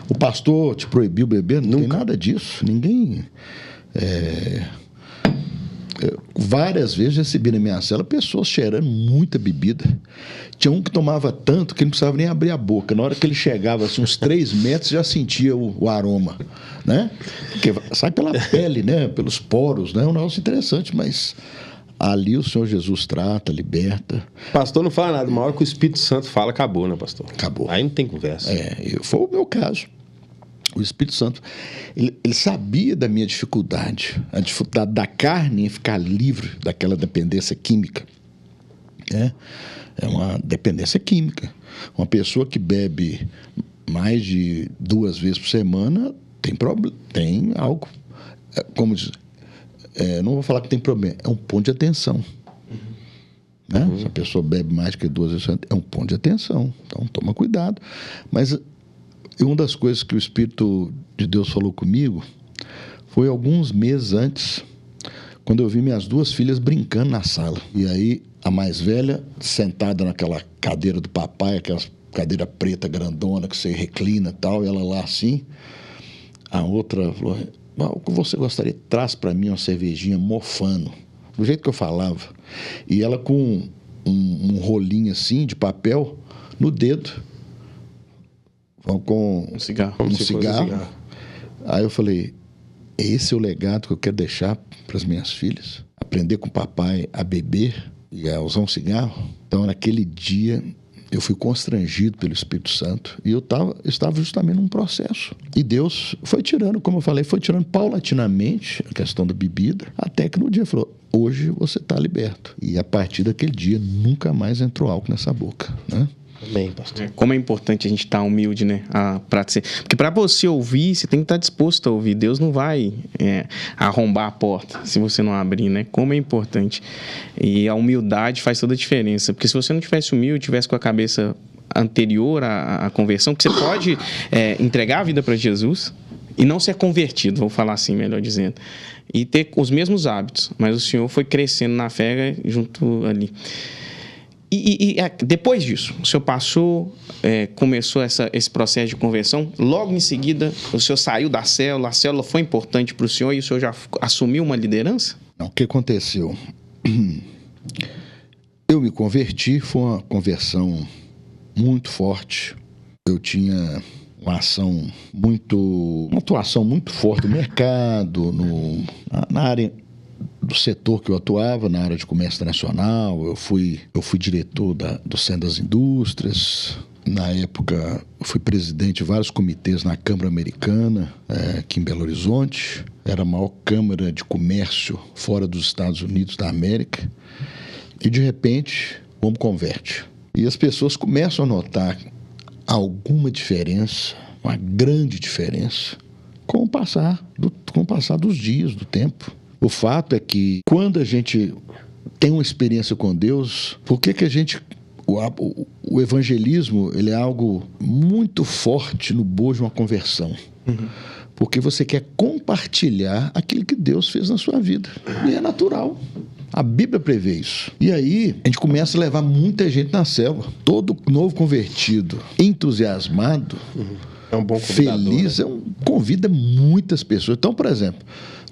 o pastor te proibiu beber? Não tem nada disso. Ninguém... várias vezes recebi na minha cela pessoas cheirando muita bebida. Tinha um que tomava tanto que não precisava nem abrir a boca. Na hora que ele chegava assim, uns 3 metros, já sentia o aroma, né? Porque sai pela pele, né? Pelos poros, né? É um negócio interessante, mas ali o Senhor Jesus trata, liberta. Pastor não fala nada. Uma hora que o Espírito Santo fala, acabou, né, pastor? Acabou. Aí não tem conversa. Foi o meu caso. O Espírito Santo, ele sabia da minha dificuldade, a dificuldade da carne em ficar livre daquela dependência química. É uma dependência química. Uma pessoa que bebe mais de 2 vezes por semana tem algo, como diz, não vou falar que tem problema, é um ponto de atenção. Né? Se a pessoa bebe mais que 2 vezes, é um ponto de atenção. Então, toma cuidado. Mas uma das coisas que o Espírito de Deus falou comigo foi alguns meses antes, quando eu vi minhas 2 filhas brincando na sala. E aí, a mais velha, sentada naquela cadeira do papai, aquela cadeira preta grandona que você reclina e tal, e ela lá assim. A outra falou: o que você gostaria? Traz para mim uma cervejinha mofando. Do jeito que eu falava. E ela com um rolinho assim de papel no dedo. Com Um cigarro. Um cigarro. Aí eu falei: esse é o legado que eu quero deixar para as minhas filhas. Aprender com o papai a beber e a usar um cigarro. Então, naquele dia, eu fui constrangido pelo Espírito Santo e eu estava justamente num processo. E Deus foi tirando, como eu falei, foi tirando paulatinamente a questão da bebida, até que no dia falou: hoje você está liberto. E a partir daquele dia, nunca mais entrou álcool nessa boca, né? Amém, pastor. Como é importante a gente estar humilde, né? Porque para você ouvir, você tem que estar disposto a ouvir. Deus não vai arrombar a porta se você não abrir, né? Como é importante. E a humildade faz toda a diferença. Porque se você não tivesse humilde, tivesse com a cabeça anterior à conversão, porque você pode entregar a vida para Jesus e não ser convertido, vou falar assim, melhor dizendo, e ter os mesmos hábitos, mas o Senhor foi crescendo na fé junto ali. E depois disso, o senhor passou, começou esse processo de conversão, logo em seguida o senhor saiu da célula, a célula foi importante para o senhor e o senhor já assumiu uma liderança? Não, o que aconteceu? Eu me converti, foi uma conversão muito forte. Eu tinha uma atuação muito forte no mercado, na área do setor que eu atuava, na área de comércio internacional. Eu fui diretor do Centro das Indústrias. Na época, eu fui presidente de vários comitês na Câmara Americana, aqui em Belo Horizonte. Era a maior câmara de comércio fora dos Estados Unidos da América. E, de repente, o homem converte. E as pessoas começam a notar alguma diferença, uma grande diferença, com o passar dos dias, do tempo. O fato é que, quando a gente tem uma experiência com Deus, por que a gente... O evangelismo, ele é algo muito forte no bojo de uma conversão. Uhum. Porque você quer compartilhar aquilo que Deus fez na sua vida. E é natural. A Bíblia prevê isso. E aí, a gente começa a levar muita gente na célula. Todo novo convertido, entusiasmado, é um bom convidador, feliz, né? Convida muitas pessoas. Então, por exemplo,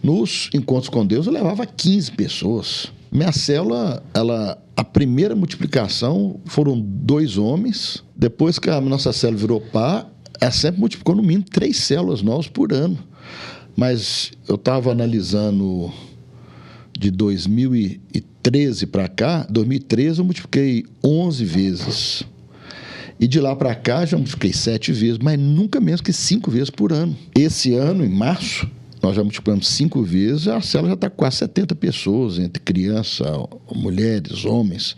nos encontros com Deus, eu levava 15 pessoas. Minha célula, a primeira multiplicação foram 2 homens. Depois que a nossa célula virou par, ela sempre multiplicou no mínimo 3 células novas por ano. Mas eu estava analisando de 2013 para cá. 2013 eu multipliquei 11 vezes. E de lá para cá já multipliquei 7 vezes, mas nunca menos que 5 vezes por ano. Esse ano, em março, nós já multiplicamos 5 vezes, a célula já está com quase 70 pessoas, entre crianças, mulheres, homens.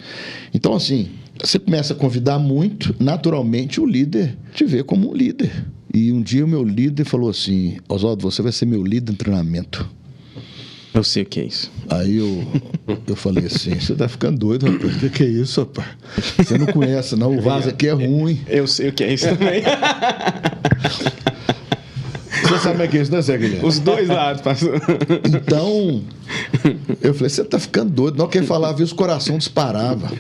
Então, assim, você começa a convidar muito, naturalmente o líder te vê como um líder. E um dia o meu líder falou assim: Oswaldo, você vai ser meu líder de treinamento. Eu sei o que é isso. Aí eu falei assim: você tá ficando doido, rapaz. O que é isso, rapaz? Você não conhece, não. O vaso aqui é ruim. Eu sei o que é isso também. Você sabe o que é isso, né, Zé Guilherme? Os dois lados, pastor. Então, eu falei: você tá ficando doido. Não, quem falava isso, o coração disparava.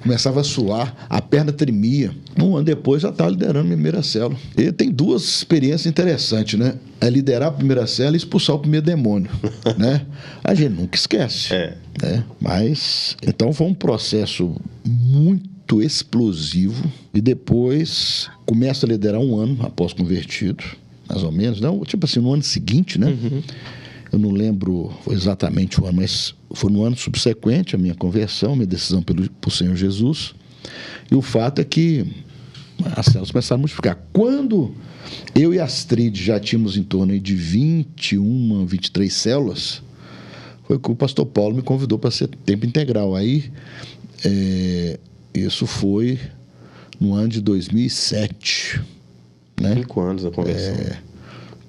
Começava a suar, a perna tremia. Um ano depois, já estava liderando a minha primeira célula. E tem 2 experiências interessantes, né? É liderar a primeira célula e expulsar o primeiro demônio, né? A gente nunca esquece. Né? Mas, então foi um processo muito explosivo. E depois, começa a liderar 1 ano após convertido. Mais ou menos, não? Tipo assim, no ano seguinte, né? Uhum. Eu não lembro exatamente o ano, mas foi no ano subsequente a minha conversão, minha decisão pelo Senhor Jesus. E o fato é que as células começaram a multiplicar. Quando eu e a Astrid já tínhamos em torno de 21, 23 células, foi que o pastor Paulo me convidou para ser tempo integral. Aí, isso foi no ano de 2007. Né? 5 anos da conversão.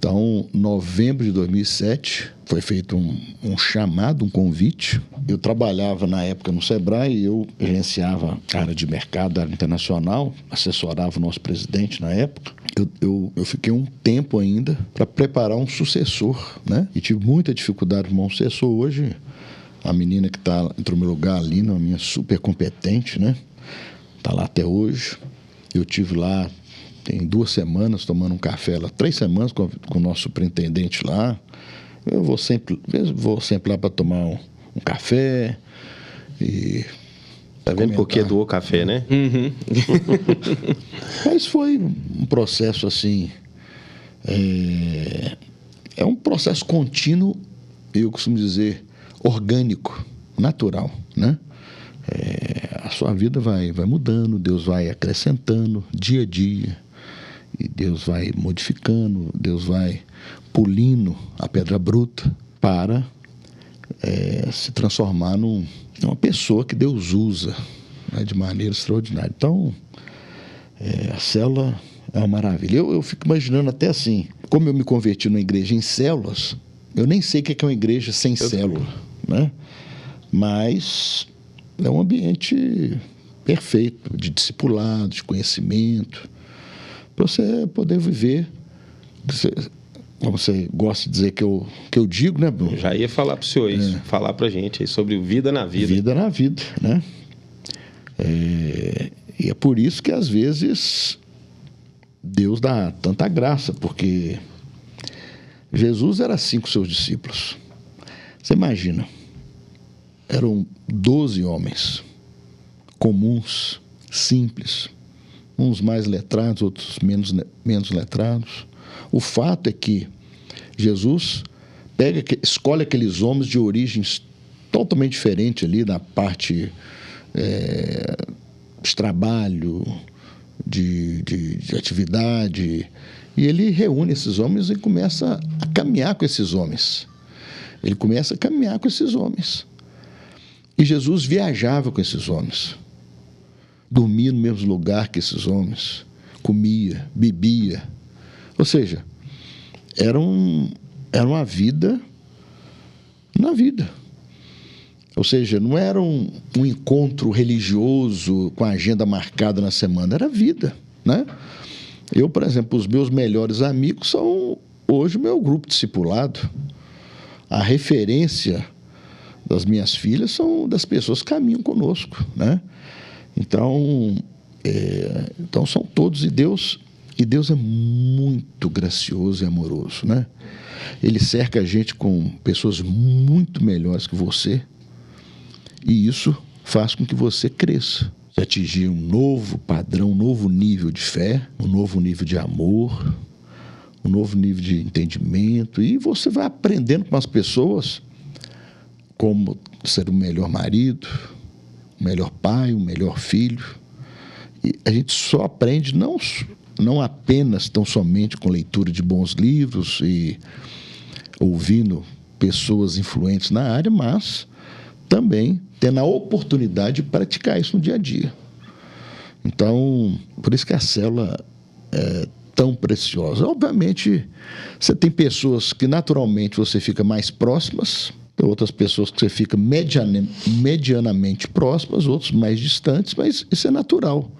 Então, em novembro de 2007, foi feito um chamado, um convite. Eu trabalhava na época no Sebrae, eu gerenciava a área de mercado, a área internacional, assessorava o nosso presidente na época. Eu fiquei um tempo ainda para preparar um sucessor, né? E tive muita dificuldade de arrumar um sucessor. Hoje, a menina que entrou no meu lugar ali, uma menina super competente, né? Está lá até hoje. Eu tive lá, tem 2 semanas, tomando um café lá, 3 semanas com o nosso superintendente lá. Eu vou sempre lá para tomar um café e... Tá vendo por que doou café, né? Uhum. Mas foi um processo assim... É um processo contínuo, eu costumo dizer, orgânico, natural, né? A sua vida vai mudando, Deus vai acrescentando dia a dia, e Deus vai modificando, Deus vai polindo a pedra bruta para se transformar numa pessoa que Deus usa, né, de maneira extraordinária. Então, a célula é uma maravilha. Eu fico imaginando até assim, como eu me converti numa igreja em células, eu nem sei o que é uma igreja sem célula, né? Mas é um ambiente perfeito de discipulado, de conhecimento, para você poder viver, como você gosta de dizer que eu digo, né, Bruno? Já ia falar para o senhor isso, falar para a gente aí sobre vida na vida. Vida na vida, né? E é por isso que às vezes Deus dá tanta graça, porque Jesus era assim com seus discípulos. Você imagina, eram 12 homens comuns, simples, uns mais letrados, outros menos letrados. O fato é que Jesus escolhe aqueles homens de origens totalmente diferentes ali, na parte de trabalho, de atividade, e ele reúne esses homens e começa a caminhar com esses homens. E Jesus viajava com esses homens, dormia no mesmo lugar que esses homens, comia, bebia. Ou seja, era uma vida na vida. Ou seja, não era um encontro religioso com a agenda marcada na semana, era vida, né? Eu, por exemplo, os meus melhores amigos são hoje o meu grupo discipulado. A referência das minhas filhas são das pessoas que caminham conosco, né? Então são todos, e Deus é muito gracioso e amoroso, né? Ele cerca a gente com pessoas muito melhores que você, e isso faz com que você cresça, atingir um novo padrão, um novo nível de fé, um novo nível de amor, um novo nível de entendimento, e você vai aprendendo com as pessoas como ser o melhor marido, o melhor pai, o melhor filho. E a gente só aprende não apenas tão somente com leitura de bons livros e ouvindo pessoas influentes na área, mas também tendo a oportunidade de praticar isso no dia a dia. Então, por isso que a célula é tão preciosa. Obviamente, você tem pessoas que naturalmente você fica mais próximas, tem outras pessoas que você fica medianamente próximas, outros mais distantes, mas isso é natural.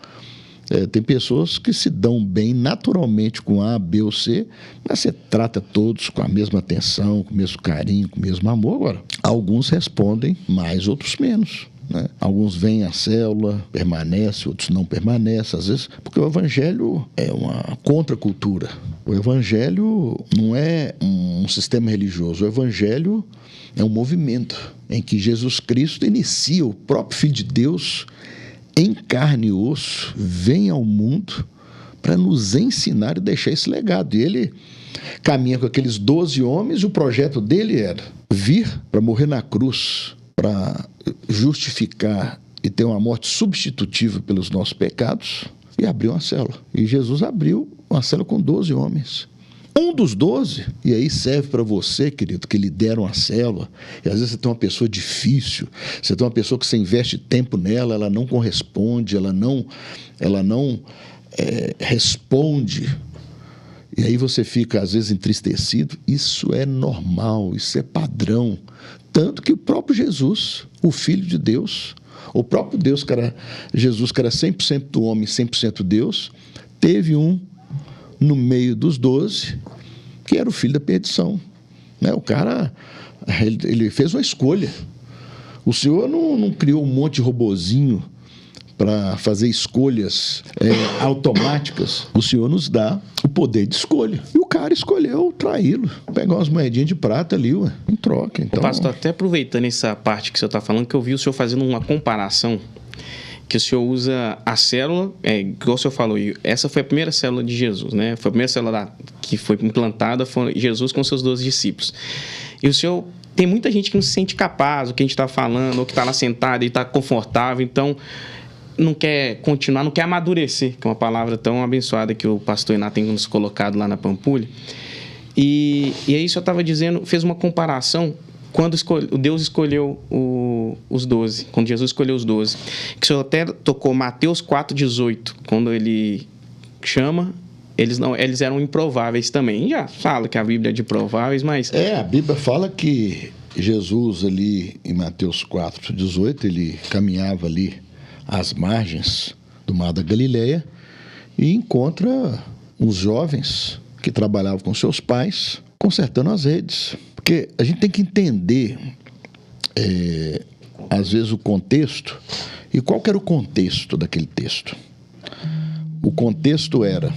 Tem pessoas que se dão bem naturalmente com A, B ou C, mas você trata todos com a mesma atenção, com o mesmo carinho, com o mesmo amor. Agora, alguns respondem mais, outros menos, né? Alguns vêm à célula, permanecem, outros não permanecem, às vezes, porque o evangelho é uma contracultura. O evangelho não é um sistema religioso, o evangelho é um movimento em que Jesus Cristo inicia, o próprio Filho de Deus, em carne e osso, vem ao mundo para nos ensinar e deixar esse legado. E ele caminha com aqueles 12 homens, e o projeto dele era vir para morrer na cruz, para justificar e ter uma morte substitutiva pelos nossos pecados, e abrir uma célula. E Jesus abriu uma célula com 12 homens. Um dos 12, e aí serve para você, querido, que lidera uma célula, e às vezes você tem uma pessoa difícil, você tem uma pessoa que você investe tempo nela, ela não corresponde, ela não responde, E aí você fica, às vezes, entristecido. Isso é normal, isso é padrão. Tanto que o próprio Jesus, o Filho de Deus, o próprio Deus, Jesus, que era 100% homem, 100% Deus, teve um no meio dos 12, que era o filho da perdição. Né? O cara, ele fez uma escolha. O Senhor não criou um monte de robozinho para fazer escolhas automáticas. O Senhor nos dá o poder de escolha. E o cara escolheu traí-lo. Pegar umas moedinhas de prata ali, em troca. Então, pastor, até aproveitando essa parte que o senhor está falando, que eu vi o senhor fazendo uma comparação, que o senhor usa a célula, igual o senhor falou, essa foi a primeira célula de Jesus, né? Foi a primeira célula que foi implantada, foi Jesus com seus 12 discípulos. E o senhor... Tem muita gente que não se sente capaz do que a gente está falando, ou que está lá sentado e está confortável, então não quer continuar, não quer amadurecer, que é uma palavra tão abençoada que o pastor Iná tem nos colocado lá na Pampulha. E aí o senhor estava dizendo, fez uma comparação quando Deus escolheu os 12, quando Jesus escolheu os 12. Que o senhor até tocou Mateus 4,18, quando ele chama... Eles eram improváveis também. Já fala que a Bíblia é de prováveis, mas... a Bíblia fala que Jesus ali em Mateus 4,18, ele caminhava ali às margens do Mar da Galileia e encontra uns jovens que trabalhavam com seus pais consertando as redes. Porque a gente tem que entender, às vezes, o contexto. E qual que era o contexto daquele texto? O contexto era...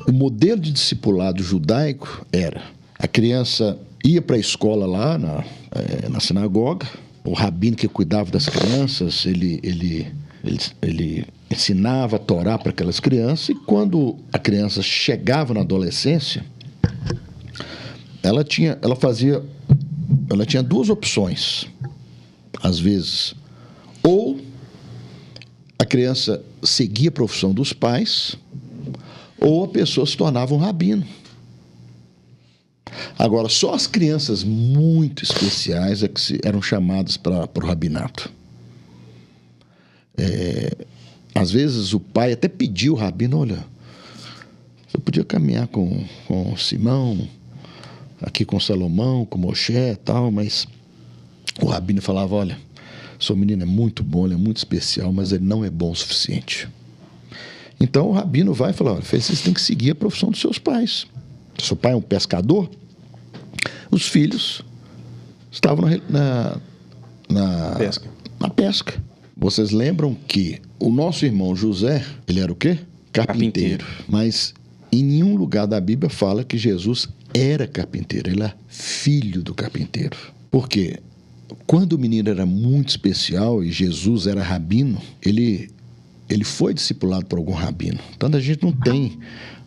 O modelo de discipulado judaico era: a criança ia para a escola lá na sinagoga, o rabino que cuidava das crianças, ele ensinava a Torá para aquelas crianças, e quando a criança chegava na adolescência, ela tinha duas opções, às vezes. Ou a criança seguia a profissão dos pais, ou a pessoa se tornava um rabino. Agora, só as crianças muito especiais é que eram chamadas para o rabinato. Às vezes o pai até pediu o rabino: olha, você podia caminhar com Simão, aqui com Salomão, com Moshe e tal, mas o rabino falava: olha, seu menino é muito bom, ele é muito especial, mas ele não é bom o suficiente. Então o rabino vai e fala: olha, vocês têm que seguir a profissão dos seus pais. Seu pai é um pescador, os filhos estavam na pesca. Vocês lembram que o nosso irmão José, ele era o quê? Carpinteiro. Mas em nenhum lugar da Bíblia fala que Jesus era carpinteiro, ele era filho do carpinteiro. Por quê? Quando o menino era muito especial e Jesus era rabino, ele foi discipulado por algum rabino. Então a gente não tem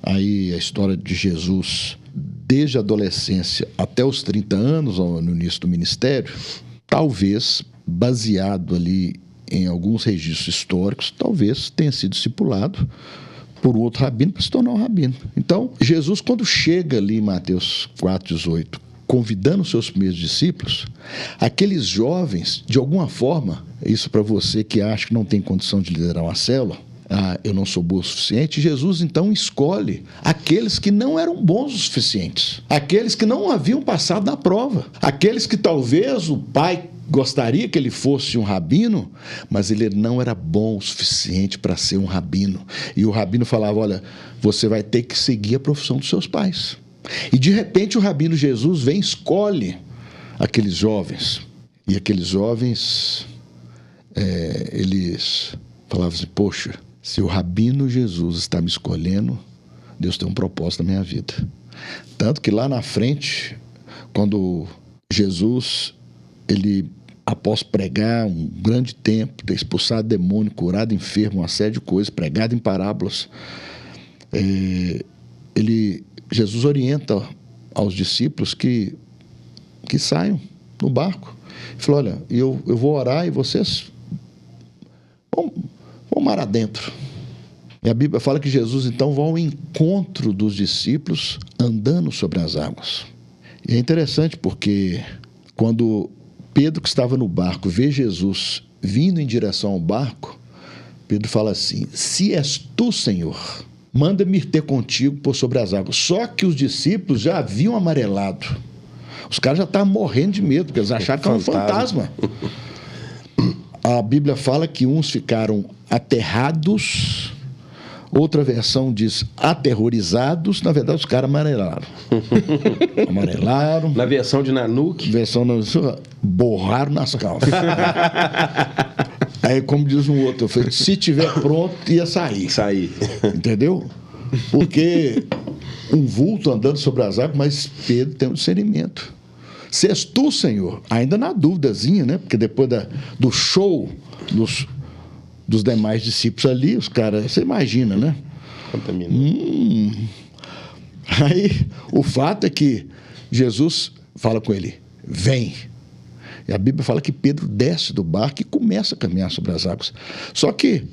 aí a história de Jesus desde a adolescência até os 30 anos, no início do ministério, talvez baseado ali em alguns registros históricos, talvez tenha sido discipulado por outro rabino para se tornar um rabino. Então, Jesus, quando chega ali em Mateus 4,18, convidando os seus primeiros discípulos, aqueles jovens, de alguma forma, isso para você que acha que não tem condição de liderar uma célula, eu não sou bom o suficiente, Jesus então escolhe aqueles que não eram bons o suficientes, aqueles que não haviam passado na prova, aqueles que talvez o pai gostaria que ele fosse um rabino, mas ele não era bom o suficiente para ser um rabino. E o rabino falava: olha, você vai ter que seguir a profissão dos seus pais. E de repente o rabino Jesus vem e escolhe aqueles jovens. E aqueles jovens, eles falavam assim: poxa, se o rabino Jesus está me escolhendo, Deus tem um propósito na minha vida. Tanto que lá na frente, quando Jesus, ele, após pregar um grande tempo, ter expulsado demônio, curado enfermo, uma série de coisas, pregado em parábolas, Jesus orienta aos discípulos que saiam no barco. Ele falou: olha, eu vou orar e vocês vão mar adentro. E a Bíblia fala que Jesus então vai ao encontro dos discípulos andando sobre as águas. E é interessante porque quando Pedro, que estava no barco, vê Jesus vindo em direção ao barco, Pedro fala assim: se és tu, Senhor, manda-me ter contigo por sobre as águas. Só que os discípulos já haviam amarelado. Os caras já estavam morrendo de medo, porque eles acharam que era um fantasma. A Bíblia fala que uns ficaram aterrados, outra versão diz aterrorizados. Na verdade, os caras amarelaram. Amarelaram. Na versão de Nanuque. Borraram nas calças. Aí, como diz um outro, eu falei, se tiver pronto, ia sair. Entendeu? Porque um vulto andando sobre as águas, mas Pedro tem um discernimento. Se és tu, Senhor, ainda na dúvidazinha, né? Porque depois do show dos demais discípulos ali, os caras, você imagina, né? Aí, o fato é que Jesus fala com ele, vem. E a Bíblia fala que Pedro desce do barco e começa a caminhar sobre as águas. Só que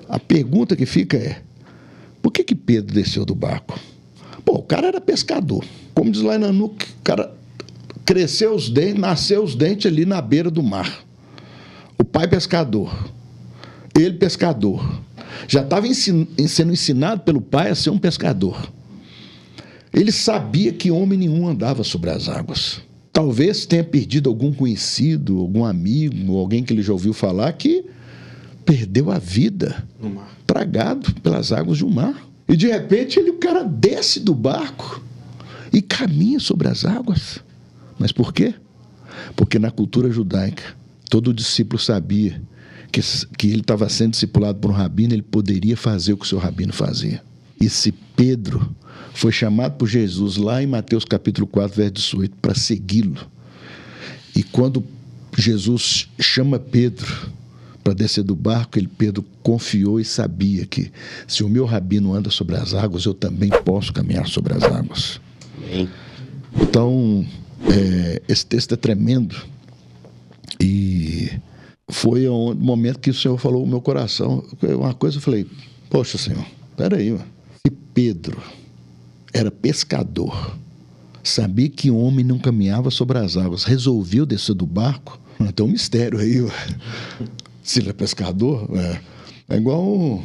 a pergunta que fica é, por que Pedro desceu do barco? Pô, o cara era pescador. Como diz lá em Nanuque, o cara cresceu os dentes, nasceu os dentes ali na beira do mar. O pai pescador, ele pescador. Já estava sendo ensinado pelo pai a ser um pescador. Ele sabia que homem nenhum andava sobre as águas. Talvez tenha perdido algum conhecido, algum amigo, alguém que ele já ouviu falar que perdeu a vida tragado pelas águas de um mar. E de repente o cara desce do barco e caminha sobre as águas. Mas por quê? Porque na cultura judaica, todo discípulo sabia que ele estava sendo discipulado por um rabino, ele poderia fazer o que o seu rabino fazia. E se Pedro foi chamado por Jesus lá em Mateus capítulo 4, verso 18, para segui-lo, e quando Jesus chama Pedro para descer do barco, Pedro confiou e sabia que se o meu rabino anda sobre as águas, eu também posso caminhar sobre as águas. Amém. Então, esse texto é tremendo e foi o momento que o Senhor falou no meu coração. Uma coisa eu falei, poxa, Senhor, peraí, se Pedro era pescador, sabia que o homem não caminhava sobre as águas, resolveu descer do barco, tem um mistério aí. Se ele é pescador, é igual...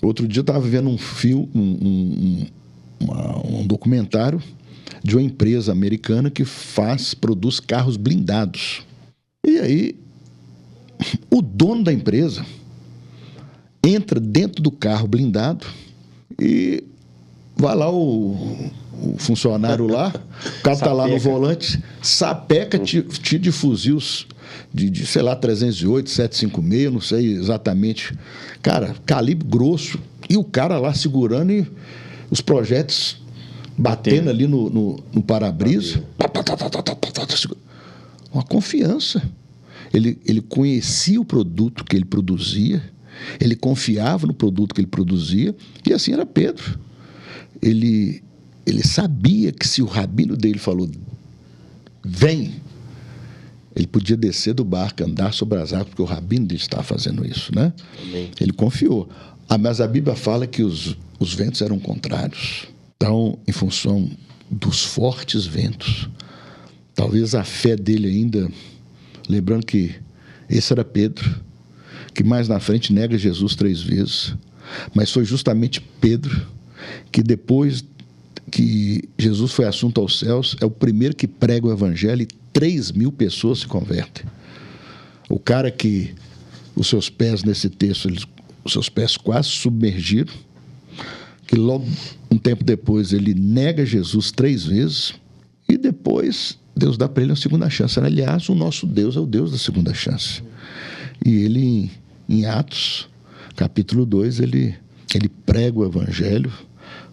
Outro dia eu estava vendo um filme, um documentário de uma empresa americana que produz carros blindados. E aí, o dono da empresa entra dentro do carro blindado e vai lá o funcionário lá, o cara está lá no volante, sapeca tiro de fuzis de sei lá, 308, 756, não sei exatamente. Cara, calibre grosso, e o cara lá segurando e os projéteis batendo ali no para-brisa. Uma confiança. Ele conhecia o produto que ele produzia, ele confiava no produto que ele produzia, e assim era Pedro. Ele sabia que se o rabino dele falou, vem, ele podia descer do barco, andar sobre as águas, porque o rabino dele estava fazendo isso, né? Amém. Ele confiou. Mas a Bíblia fala que os ventos eram contrários. Então, em função dos fortes ventos, talvez a fé dele ainda, lembrando que esse era Pedro, que mais na frente nega Jesus 3 vezes, mas foi justamente Pedro que depois que Jesus foi assunto aos céus, é o primeiro que prega o evangelho e 3.000 pessoas se convertem. O cara que os seus pés nesse texto, os seus pés quase submergiram, que logo um tempo depois ele nega Jesus 3 vezes e depois Deus dá para ele uma segunda chance. Aliás, o nosso Deus é o Deus da segunda chance. E ele, em Atos, capítulo 2, ele prega o evangelho.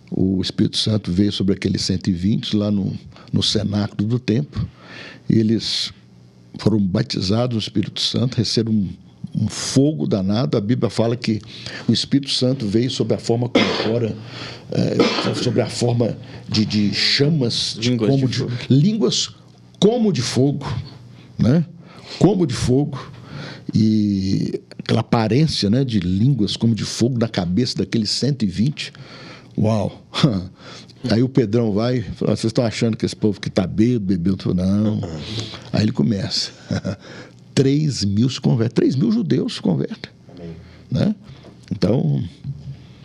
O Espírito Santo veio sobre aqueles 120 lá no cenáculo do templo, e eles foram batizados no Espírito Santo, receberam um fogo danado. A Bíblia fala que o Espírito Santo veio sob a forma corpórea, sobre a forma de chamas, línguas como de fogo, né? Como de fogo, e aquela aparência, né, de línguas como de fogo na cabeça daqueles 120. Uau! Aí o Pedrão vai e fala, vocês estão achando que esse povo que está bebeu? Não. Aí ele começa. 3.000 se convertem. 3.000 judeus se convertem. Né? Então,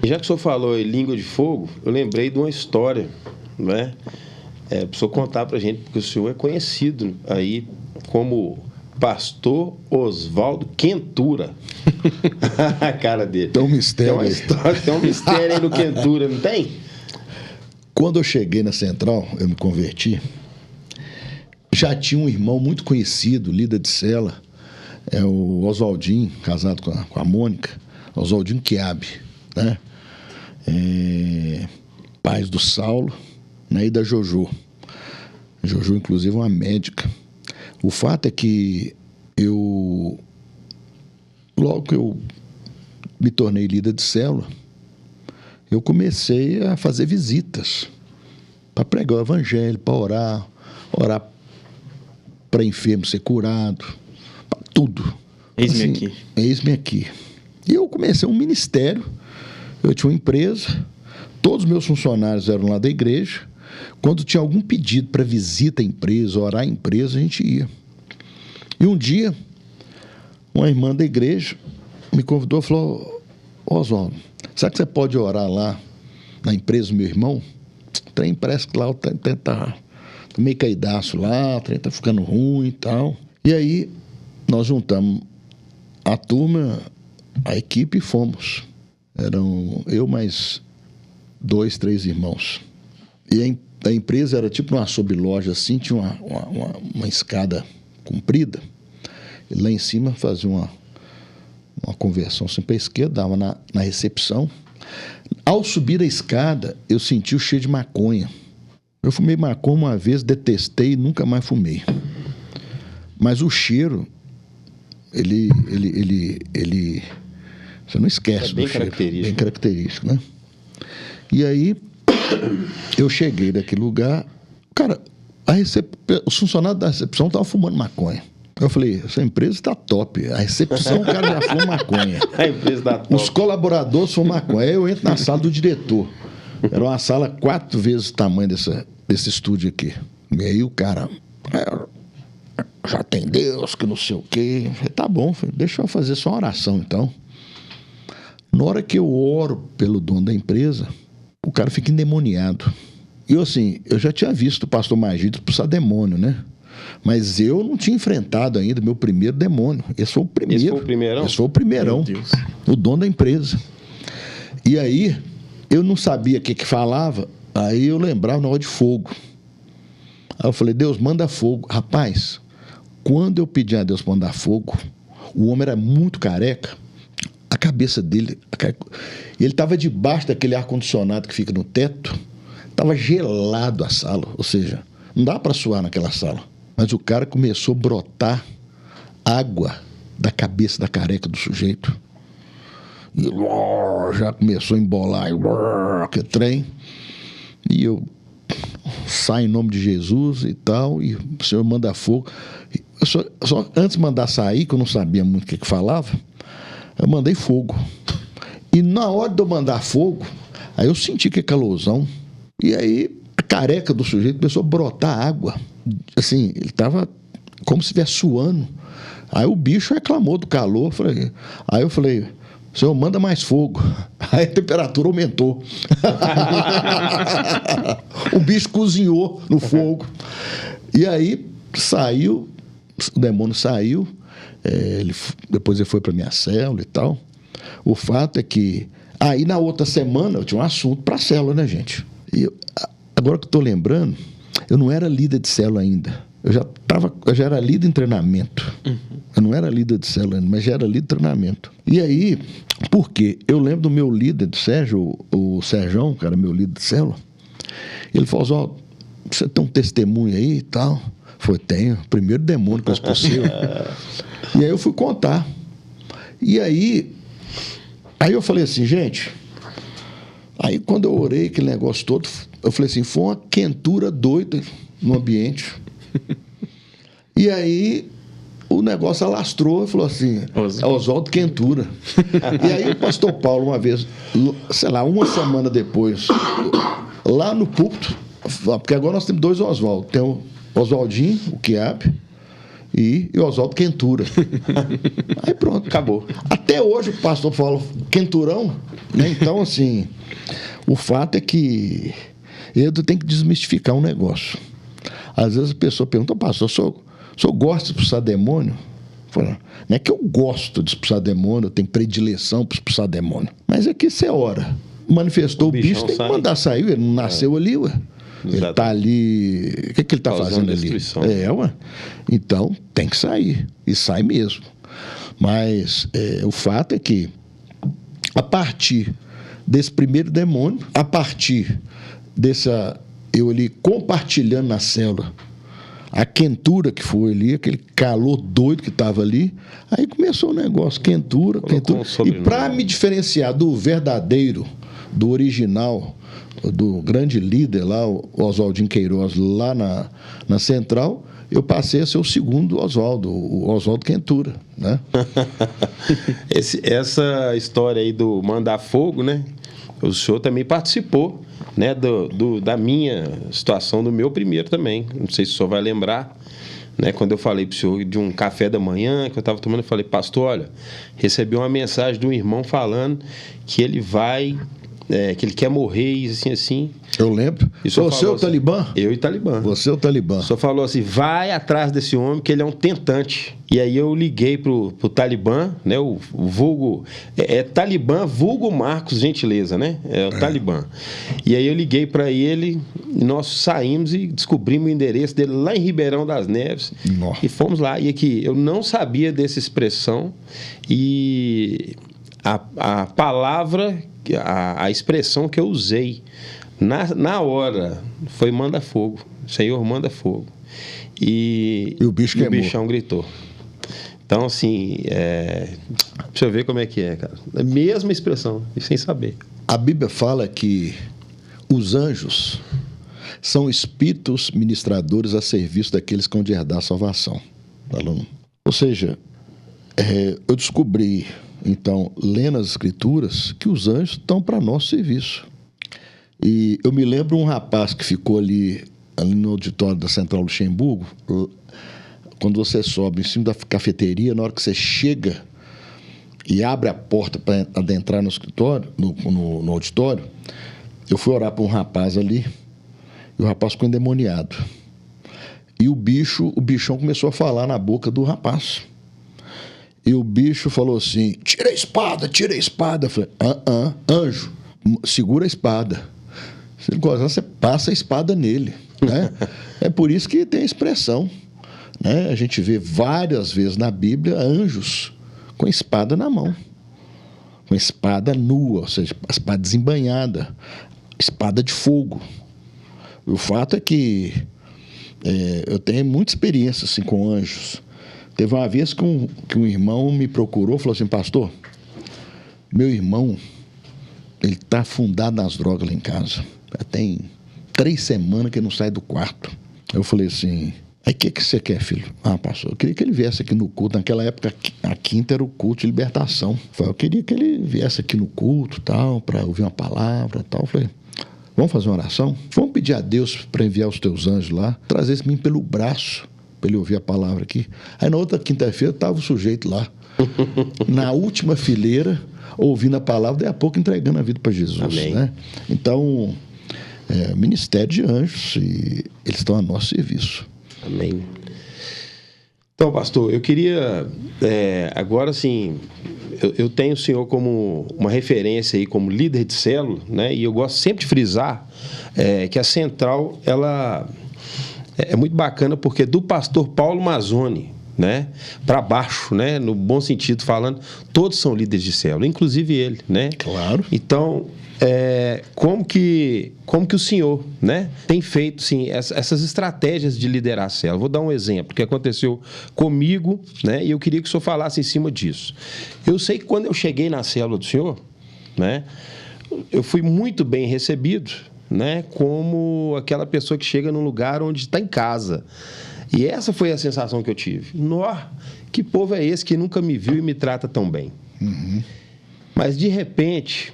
Já que o senhor falou em língua de fogo, eu lembrei de uma história, né? Para o senhor contar para a gente, porque o senhor é conhecido aí como Pastor Oswaldo Quentura. A cara dele. Tem um mistério. Tem uma história, tem um mistério aí no Quentura, não tem? Quando eu cheguei na Central, eu me converti, já tinha um irmão muito conhecido, líder de cela, é o Oswaldinho, casado com a Mônica, Oswaldinho Quiabe, né? Pais do Saulo, né? E da Jojo. Jojo, inclusive, é uma médica. O fato é que logo que eu me tornei líder de célula, eu comecei a fazer visitas para pregar o evangelho, para orar para enfermo ser curado, para tudo. Eis-me aqui. Eis-me aqui. E eu comecei um ministério, eu tinha uma empresa, todos os meus funcionários eram lá da igreja. Quando tinha algum pedido para visita à empresa, orar à empresa, a gente ia. E um dia, uma irmã da igreja me convidou e falou: Oswaldo, sabe que você pode orar lá na empresa do meu irmão? O trem parece que lá o trem tá meio caidaço lá, o trem tá ficando ruim e tal. E aí, nós juntamos a turma, a equipe e fomos. Eram eu mais 2, 3 irmãos. E a empresa era tipo uma subloja assim, tinha uma escada comprida. E lá em cima fazia uma conversão assim para a esquerda, dava na recepção. Ao subir a escada, eu senti o cheiro de maconha. Eu fumei maconha uma vez, detestei e nunca mais fumei. Mas o cheiro, ele você não esquece do cheiro. Bem característico, né? E aí, eu cheguei daquele lugar, cara, os funcionários da recepção estavam fumando maconha. Eu falei, essa empresa está top. A recepção, o cara já fuma maconha. A empresa está top. Os colaboradores fumam maconha. Aí eu entro na sala do diretor. Era uma sala 4 vezes o tamanho desse estúdio aqui. E aí o cara, já tem Deus, que não sei o quê. Eu falei, tá bom, deixa eu fazer só uma oração então. Na hora que eu oro pelo dono da empresa, o cara fica endemoniado. E eu já tinha visto o pastor Magito expulsar demônio, né? Mas eu não tinha enfrentado ainda meu primeiro demônio. Esse foi o primeiro. Esse foi o primeirão? Esse foi o primeirão. Meu Deus. O dono da empresa. E aí, eu não sabia o que falava, aí eu lembrava na hora de fogo. Aí eu falei, Deus, manda fogo. Rapaz, quando eu pedi a Deus para mandar fogo, o homem era muito careca, a cabeça dele, ele estava debaixo daquele ar-condicionado que fica no teto, estava gelado a sala, ou seja, não dá para suar naquela sala. Mas o cara começou a brotar água da cabeça da careca do sujeito. E já começou a embolar, que trem. E eu saio em nome de Jesus e tal, e o Senhor manda fogo. Só antes de mandar sair, que eu não sabia muito o que falava, eu mandei fogo. E na hora de eu mandar fogo, aí eu senti que é calorzão. E aí a careca do sujeito começou a brotar água. Assim, ele estava como se estivesse suando. Aí o bicho reclamou do calor. Aí eu falei, Senhor, manda mais fogo. Aí a temperatura aumentou. O bicho cozinhou no fogo. E aí saiu, o demônio saiu. Depois ele foi para minha célula e tal. O fato é que aí na outra semana eu tinha um assunto para a célula, né, gente? E agora que eu estou lembrando, eu não era líder de célula ainda. Eu já era líder em treinamento. Eu não era líder de célula ainda, mas já era líder de treinamento. E aí, por quê? Eu lembro do meu líder de Sérgio, o Sérgio, que era meu líder de célula. Ele falou, você tem um testemunho aí e tal? Eu falei, tenho. Primeiro demônio que eu expulsei. E aí eu fui contar. E aí eu falei assim, gente... Aí quando eu orei aquele negócio todo, eu falei assim, foi uma quentura doida no ambiente. E aí o negócio alastrou e falou assim, Oswaldo Quentura. E aí o pastor Paulo, uma vez, sei lá, uma semana depois, lá no púlpito, porque agora nós temos 2 Oswaldo. Tem o Oswaldinho, o Quiabe, e Oswaldo Quentura. Aí pronto. Acabou. Até hoje o pastor fala Quenturão, né? Então, assim, o fato é que eu tenho que desmistificar um negócio. Às vezes a pessoa pergunta, pastor, o senhor gosta de expulsar demônio? Falo, não é que eu gosto de expulsar demônio, eu tenho predileção para expulsar demônio. Mas é que você ora. Manifestou o bicho, tem que mandar sair. Ele não nasceu ali, ué. Exato. Ele está ali. O que ele está fazendo ali? Ué. Então, tem que sair. E sai mesmo. Mas o fato é que, a partir desse primeiro demônio, a partir eu ali compartilhando na célula, a quentura que foi ali, aquele calor doido que estava ali, aí começou o negócio, quentura. E para me diferenciar do verdadeiro, do original, do grande líder lá, o Oswaldinho Queiroz, lá na Central, eu passei a ser o segundo Oswaldo, o Oswaldo Quentura, né? Essa história aí do mandar fogo, né? O senhor também participou, né, da minha situação, do meu primeiro também. Não sei se o senhor vai lembrar, né? Quando eu falei para o senhor de um café da manhã que eu estava tomando, eu falei, pastor, olha, recebi uma mensagem de um irmão falando que ele vai... que ele quer morrer e assim. Eu lembro. Você é o Talibã? Eu e Talibã. Você é o Talibã. O senhor falou assim, vai atrás desse homem que ele é um tentante. E aí eu liguei pro Talibã, né? O vulgo... Talibã, vulgo Marcos Gentileza, né? É o Talibã. E aí eu liguei para ele, e nós saímos e descobrimos o endereço dele lá em Ribeirão das Neves. Nossa. E fomos lá. E aqui, eu não sabia dessa expressão e a palavra... A expressão que eu usei na hora foi manda fogo, Senhor manda fogo, e o bichão gritou. Então assim, deixa eu ver como é que é, cara, a mesma expressão e sem saber. A Bíblia fala que os anjos são espíritos ministradores a serviço daqueles que vão de herdar a salvação. Ou seja, eu descobri, então, lendo as Escrituras, que os anjos estão para nosso serviço. E eu me lembro um rapaz que ficou ali no auditório da Central Luxemburgo, quando você sobe em cima da cafeteria, na hora que você chega e abre a porta para adentrar no escritório, no auditório, eu fui orar para um rapaz ali, e o rapaz ficou endemoniado. E o bichão começou a falar na boca do rapaz. E o bicho falou assim, tira a espada. Eu falei, anjo, segura a espada. Se ele gostar, você passa a espada nele, né? É por isso que tem a expressão, né? A gente vê várias vezes na Bíblia anjos com a espada na mão, com a espada nua, ou seja, a espada desembainhada, espada de fogo. O fato é que eu tenho muita experiência assim, com anjos. Teve uma vez que um irmão me procurou e falou assim, pastor, meu irmão, ele está afundado nas drogas lá em casa. Já tem 3 semanas que ele não sai do quarto. Eu falei assim, aí o que você quer, filho? Pastor, eu queria que ele viesse aqui no culto. Naquela época, a quinta era o culto de libertação. Eu queria que ele viesse aqui no culto, tal, para ouvir uma palavra, tal. Eu falei, vamos fazer uma oração? Vamos pedir a Deus para enviar os teus anjos lá, trazer esse menino pelo braço, para ele ouvir a palavra aqui. Aí na outra quinta-feira estava o sujeito lá, na última fileira, ouvindo a palavra, daí a pouco entregando a vida para Jesus. Amém. Né? Então, ministério de anjos, e eles estão a nosso serviço. Amém. Então, pastor, eu queria, agora sim, eu tenho o senhor como uma referência aí, como líder de célula, né? E eu gosto sempre de frisar que a Central, ela é muito bacana, porque do pastor Paulo Mazzoni, né, para baixo, né, no bom sentido falando, todos são líderes de célula, inclusive ele, né? Claro. Então, como que o senhor, né, tem feito, sim, essas estratégias de liderar a célula? Vou dar um exemplo que aconteceu comigo, né, e eu queria que o senhor falasse em cima disso. Eu sei que quando eu cheguei na célula do senhor, né, eu fui muito bem recebido, né, como aquela pessoa que chega num lugar onde está em casa. E essa foi a sensação que eu tive. Nó, que povo é esse que nunca me viu e me trata tão bem? Uhum. Mas, de repente,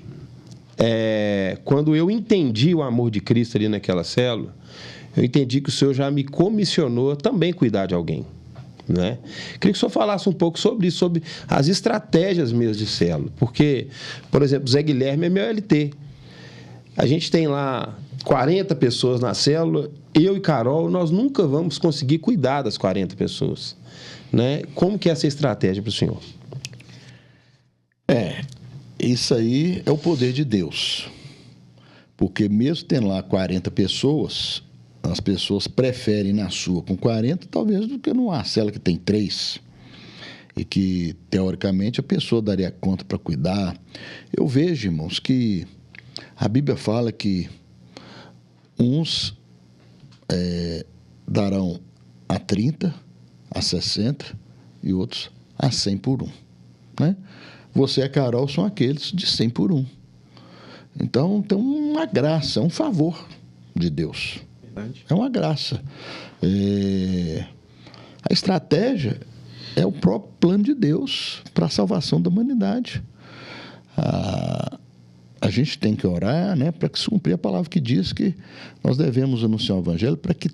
quando eu entendi o amor de Cristo ali naquela célula, eu entendi que o Senhor já me comissionou também cuidar de alguém, né? Queria que o senhor falasse um pouco sobre isso, sobre as estratégias mesmo de célula. Porque, por exemplo, Zé Guilherme é meu LT. A gente tem lá 40 pessoas na célula, eu e Carol, nós nunca vamos conseguir cuidar das 40 pessoas, né? Como que é essa estratégia para o senhor? Isso aí é o poder de Deus. Porque mesmo tendo lá 40 pessoas, as pessoas preferem na sua com 40, talvez, do que numa célula que tem 3. E que, teoricamente, a pessoa daria conta para cuidar. Eu vejo, irmãos, que a Bíblia fala que uns darão a 30, a 60 e outros a 100 por 1. Né? Você e a Carol são aqueles de 100 por 1. Então, tem uma graça, um favor de Deus. Verdade. É uma graça. A estratégia é o próprio plano de Deus para a salvação da humanidade. A gente tem que orar, né, para que se cumprir a palavra que diz que nós devemos anunciar o Evangelho para que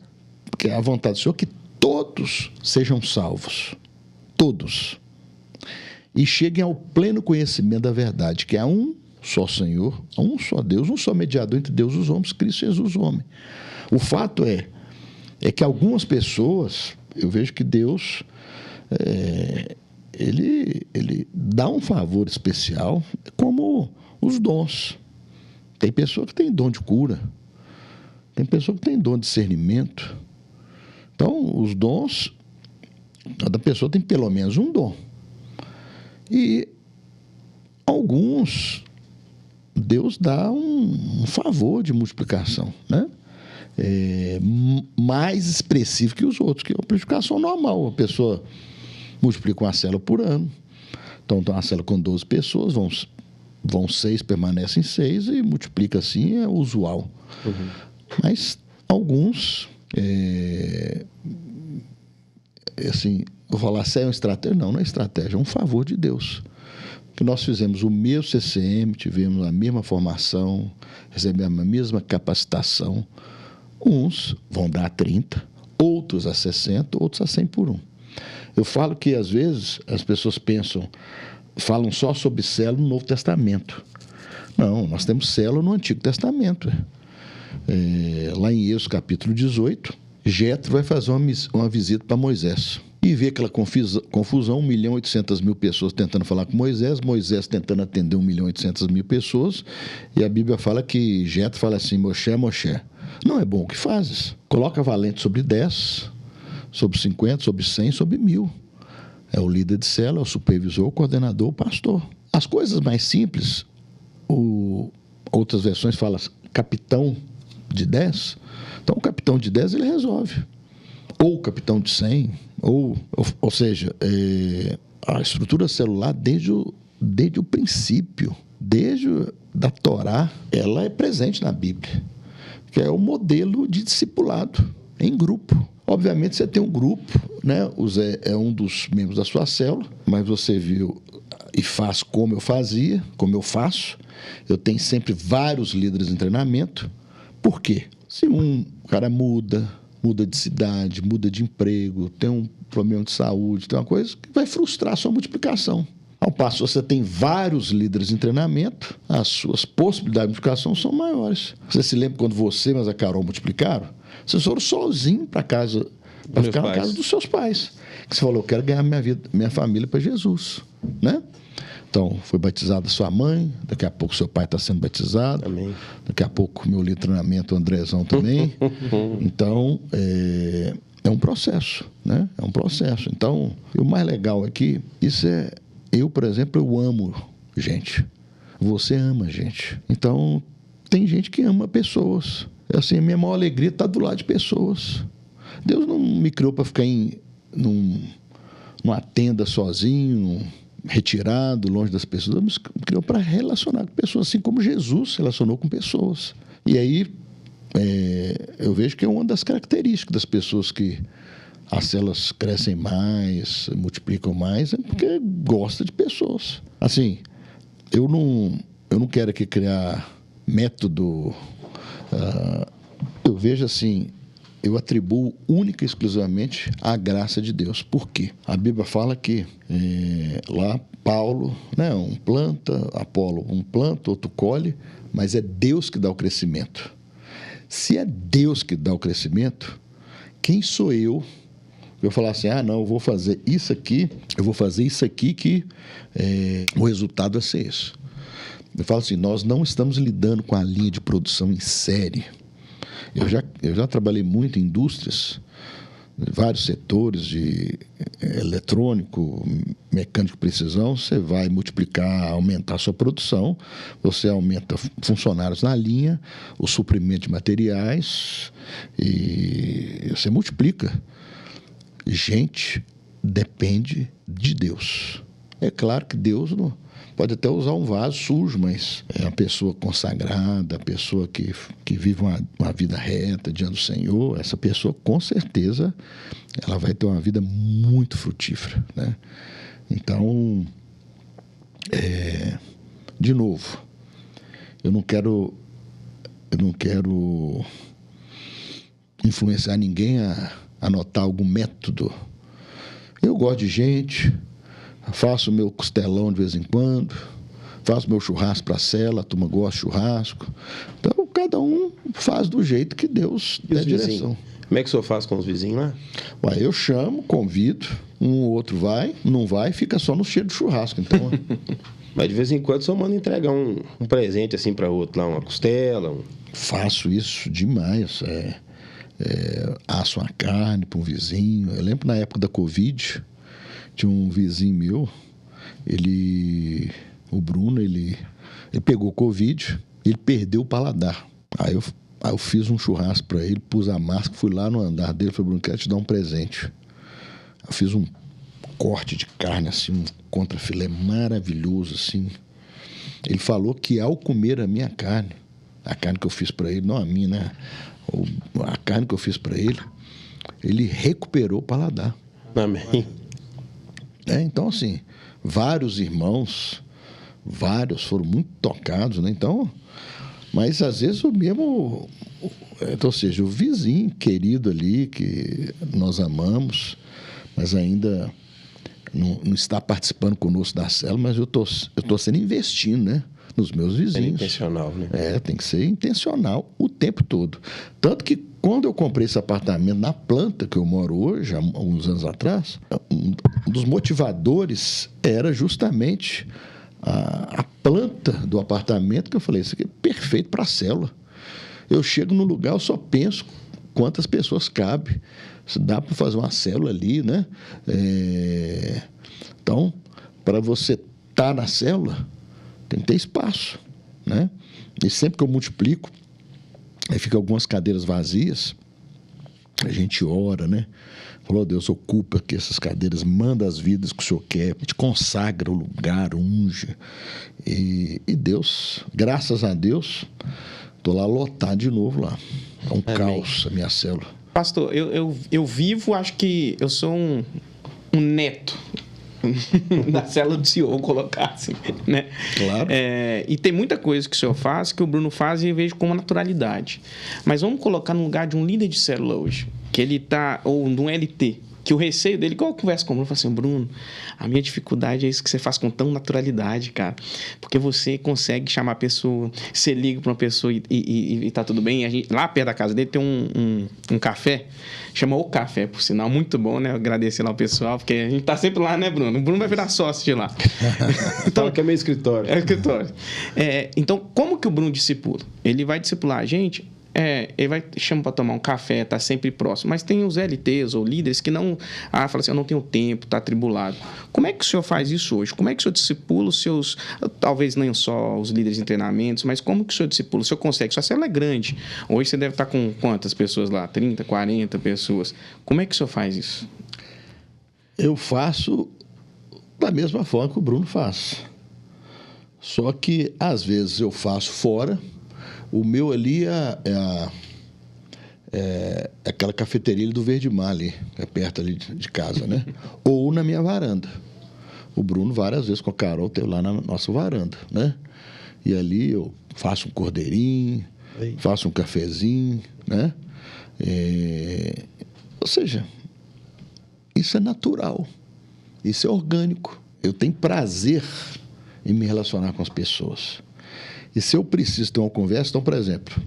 a vontade do Senhor que todos sejam salvos. Todos. E cheguem ao pleno conhecimento da verdade, que há um só Senhor, há um só Deus, um só mediador entre Deus e os homens, Cristo Jesus, o homem. O fato é que algumas pessoas, eu vejo que Deus, ele dá um favor especial, como os dons. Tem pessoa que tem dom de cura, tem pessoa que tem dom de discernimento. Então, os dons, cada pessoa tem pelo menos um dom. E alguns, Deus dá um favor de multiplicação, né? Mais expressivo que os outros, que é a multiplicação normal. A pessoa multiplica uma célula por ano. Então, tem uma célula com 12 pessoas, vão 6, permanecem 6 e multiplica assim, é usual. Uhum. Mas alguns, assim, vou falar se é uma estratégia. Não é estratégia, é um favor de Deus. Que nós fizemos o mesmo CCM, tivemos a mesma formação, recebemos a mesma capacitação. Uns vão dar a 30, outros a 60, outros a 100 por 1. Eu falo que, às vezes, as pessoas falam só sobre célula no Novo Testamento. Não, nós temos célula no Antigo Testamento. Lá em Êxodo, capítulo 18, Jetro vai fazer uma visita para Moisés. E vê aquela confusão, 1.800.000 pessoas tentando falar com Moisés tentando atender 1.800.000 pessoas, e a Bíblia fala que Jetro fala assim: Moshe, não é bom o que fazes. Coloca valente sobre 10, sobre 50, sobre 100, sobre 1.000. É o líder de célula, é o supervisor, o coordenador, o pastor. As coisas mais simples, outras versões falam capitão de 10. Então, o capitão de 10, ele resolve. Ou o capitão de 100, ou seja, a estrutura celular desde o princípio, desde da Torá, ela é presente na Bíblia, que é o modelo de discipulado em grupo. Obviamente você tem um grupo, né? O Zé é um dos membros da sua célula, mas você viu e faz como eu fazia, como eu faço. Eu tenho sempre vários líderes em treinamento. Por quê? Se um cara muda de cidade, muda de emprego, tem um problema de saúde, tem uma coisa que vai frustrar a sua multiplicação. Ao passo que você tem vários líderes em treinamento, as suas possibilidades de multiplicação são maiores. Você se lembra quando você, mas a Carol multiplicaram? Vocês foram sozinhos para casa, para ficar na casa dos seus pais. Que você falou: eu quero ganhar minha família para Jesus, né? Então, foi batizada sua mãe, daqui a pouco seu pai está sendo batizado. Amém. Daqui a pouco meu líder de treinamento, o Andrezão, também. Então, é um processo, né? É um processo. Então, o mais legal é que eu, por exemplo, eu amo gente. Você ama gente. Então, tem gente que ama pessoas. Assim, a minha maior alegria está do lado de pessoas. Deus não me criou para ficar numa tenda sozinho, retirado, longe das pessoas. Deus me criou para relacionar com pessoas, assim como Jesus se relacionou com pessoas. E aí, eu vejo que é uma das características das pessoas que as células crescem mais, multiplicam mais, é porque gosta de pessoas. Assim, eu não quero aqui criar método. Eu vejo assim, eu atribuo única e exclusivamente à graça de Deus. Por quê? A Bíblia fala que lá Paulo, né, um planta, Apolo um planta, outro colhe, mas é Deus que dá o crescimento. Se é Deus que dá o crescimento, quem sou eu? Eu falar assim, não, eu vou fazer isso aqui que o resultado vai ser isso. Eu falo assim, nós não estamos lidando com a linha de produção em série. Eu já trabalhei muito em indústrias, vários setores de eletrônico, mecânico de precisão. Você vai multiplicar, aumentar a sua produção, você aumenta funcionários na linha, o suprimento de materiais e você multiplica. Gente, depende de Deus. É claro que Deus não pode até usar um vaso sujo, mas é uma pessoa consagrada, a pessoa que vive uma vida reta diante do Senhor, essa pessoa, com certeza, ela vai ter uma vida muito frutífera, né? Então, de novo, eu não quero influenciar ninguém a anotar algum método. Eu gosto de gente, faço meu costelão de vez em quando, faço meu churrasco para a cela, a turma gosta de churrasco. Então, cada um faz do jeito que Deus dá a direção. Como é que o senhor faz com os vizinhos lá? Eu chamo, convido, um ou outro vai, não vai, fica só no cheiro do churrasco. Então, mas de vez em quando o senhor manda entregar um presente assim para outro lá, uma costela. Faço isso demais, asso uma carne para um vizinho. Eu lembro na época da Covid, tinha um vizinho meu, o Bruno, ele pegou Covid, ele perdeu o paladar. Aí eu fiz um churrasco para ele, pus a máscara, fui lá no andar dele, falei, Bruno, quero te dar um presente. Eu fiz um corte de carne, assim, um contrafilé maravilhoso, assim. Ele falou que ao comer a minha carne, a carne que eu fiz para ele, não a minha, né? A carne que eu fiz para ele recuperou o paladar. Amém. Então, assim, vários irmãos, foram muito tocados, né? Então, mas às vezes o mesmo, ou seja, o vizinho querido ali, que nós amamos, mas ainda não está participando conosco da célula, mas eu tô sendo investindo, né? Nos meus vizinhos. É intencional, né? Tem que ser intencional o tempo todo. Tanto que quando eu comprei esse apartamento na planta que eu moro hoje, há uns anos atrás, um dos motivadores era justamente a planta do apartamento, que eu falei, isso aqui é perfeito para a célula. Eu chego no lugar, eu só penso quantas pessoas cabe. Se dá para fazer uma célula ali, né? Então, para você estar na célula, tem que ter espaço, né? E sempre que eu multiplico, aí fica algumas cadeiras vazias, a gente ora, né? Falou, Deus, ocupa aqui essas cadeiras, manda as vidas que o Senhor quer, a gente consagra o lugar, unge. E Deus, graças a Deus, estou lá lotado de novo lá. É um caos a minha célula. Pastor, eu vivo, acho que eu sou um neto da célula do senhor, vou colocar assim, né? Claro. E tem muita coisa que o senhor faz, que o Bruno faz e eu vejo com naturalidade. Mas vamos colocar no lugar de um líder de célula hoje, que ele está, ou de um LT, que o receio dele, igual eu converso com o Bruno, eu falo assim, Bruno, a minha dificuldade é isso que você faz com tão naturalidade, cara. Porque você consegue chamar a pessoa, você liga para uma pessoa e tá tudo bem. A gente, lá perto da casa dele tem um café, chama O Café, por sinal, muito bom, né? Eu agradecer lá o pessoal, porque a gente tá sempre lá, né, Bruno? O Bruno vai virar sócio de lá. Então, que é meu escritório. É o escritório. Então, como que o Bruno discipula? Ele vai discipular a gente... ele vai chamar para tomar um café, tá sempre próximo. Mas tem os LTs ou líderes que não... fala assim, eu não tenho tempo, tá atribulado. Como é que o senhor faz isso hoje? Como é que o senhor discipula os seus... Talvez nem só os líderes em treinamentos, mas como que o senhor discipula? O senhor consegue? Sua célula é grande. Hoje você deve estar com quantas pessoas lá? 30, 40 pessoas. Como é que o senhor faz isso? Eu faço da mesma forma que o Bruno faz. Só que, às vezes, eu faço fora... O meu ali é aquela cafeteria do Verde Mar ali, é perto ali de casa, né? Ou na minha varanda. O Bruno, várias vezes com a Carol, teve lá na nossa varanda, né? E ali eu faço um cordeirinho, faço um cafezinho, né? Ou seja, isso é natural, isso é orgânico. Eu tenho prazer em me relacionar com as pessoas. E se eu preciso ter uma conversa, então, por exemplo,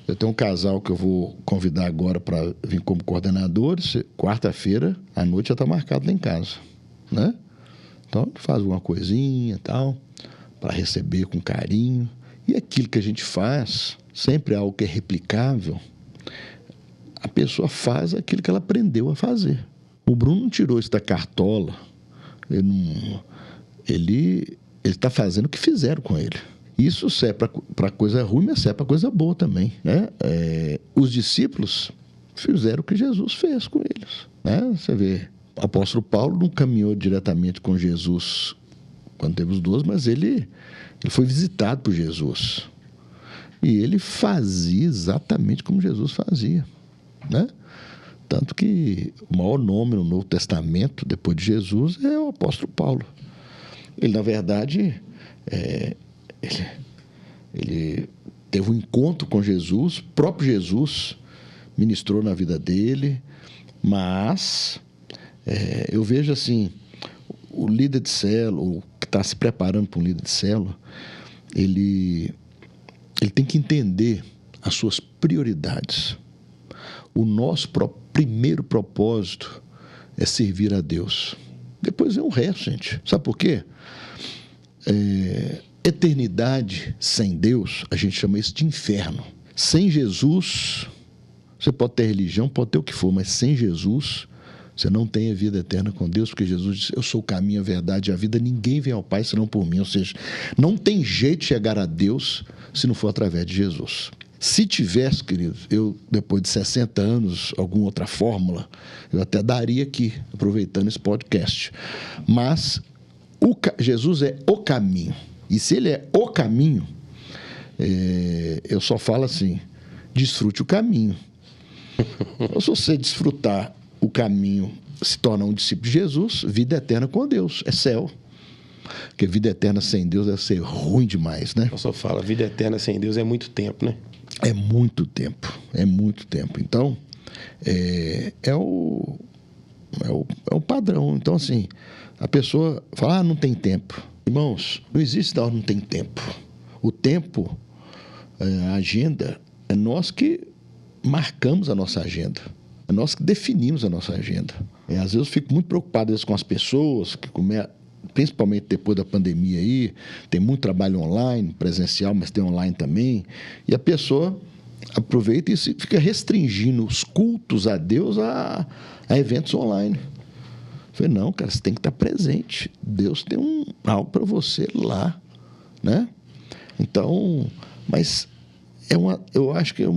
eu tenho um casal que eu vou convidar agora para vir como coordenador. Quarta-feira à noite já está marcado lá em casa, né? Então, faz alguma coisinha e tal, para receber com carinho. E aquilo que a gente faz, sempre é algo que é replicável, a pessoa faz aquilo que ela aprendeu a fazer. O Bruno não tirou isso da cartola, ele está fazendo o que fizeram com ele. Isso serve para coisa ruim, mas serve para coisa boa também, né? Os discípulos fizeram o que Jesus fez com eles, né? Você vê, o apóstolo Paulo não caminhou diretamente com Jesus quando teve os 12, mas ele foi visitado por Jesus. E ele fazia exatamente como Jesus fazia, né? Tanto que o maior nome no Novo Testamento, depois de Jesus, é o apóstolo Paulo. Ele, na verdade, ele teve um encontro com Jesus, o próprio Jesus ministrou na vida dele, mas eu vejo assim, o líder de célula, o que está se preparando para um líder de célula, ele tem que entender as suas prioridades. O nosso primeiro propósito é servir a Deus. Depois vem o resto, gente. Sabe por quê? Eternidade sem Deus, a gente chama isso de inferno. Sem Jesus, você pode ter religião, pode ter o que for, mas sem Jesus, você não tem a vida eterna com Deus, porque Jesus disse, eu sou o caminho, a verdade e a vida, ninguém vem ao Pai senão por mim. Ou seja, não tem jeito de chegar a Deus se não for através de Jesus. Se tivesse, querido, eu, depois de 60 anos, alguma outra fórmula, eu até daria aqui, aproveitando esse podcast. Mas Jesus é o caminho. E se ele é o caminho, eu só falo assim, desfrute o caminho. Então, se você desfrutar o caminho, se torna um discípulo de Jesus, vida eterna com Deus, é céu. Porque vida eterna sem Deus deve ser ruim demais, né? Eu só falo, vida eterna sem Deus é muito tempo, né? É muito tempo, é muito tempo. Então, é o padrão. Então, assim, a pessoa fala, não tem tempo. Irmãos, não existe não tem tempo. O tempo, a agenda, é nós que marcamos a nossa agenda. É nós que definimos a nossa agenda. Às vezes eu fico muito preocupado com as pessoas que principalmente depois da pandemia aí, tem muito trabalho online, presencial, mas tem online também, e a pessoa aproveita e fica restringindo os cultos a Deus a eventos online. Eu falei, não, cara, você tem que estar presente. Deus tem algo para você lá, né? Então, mas eu acho que eu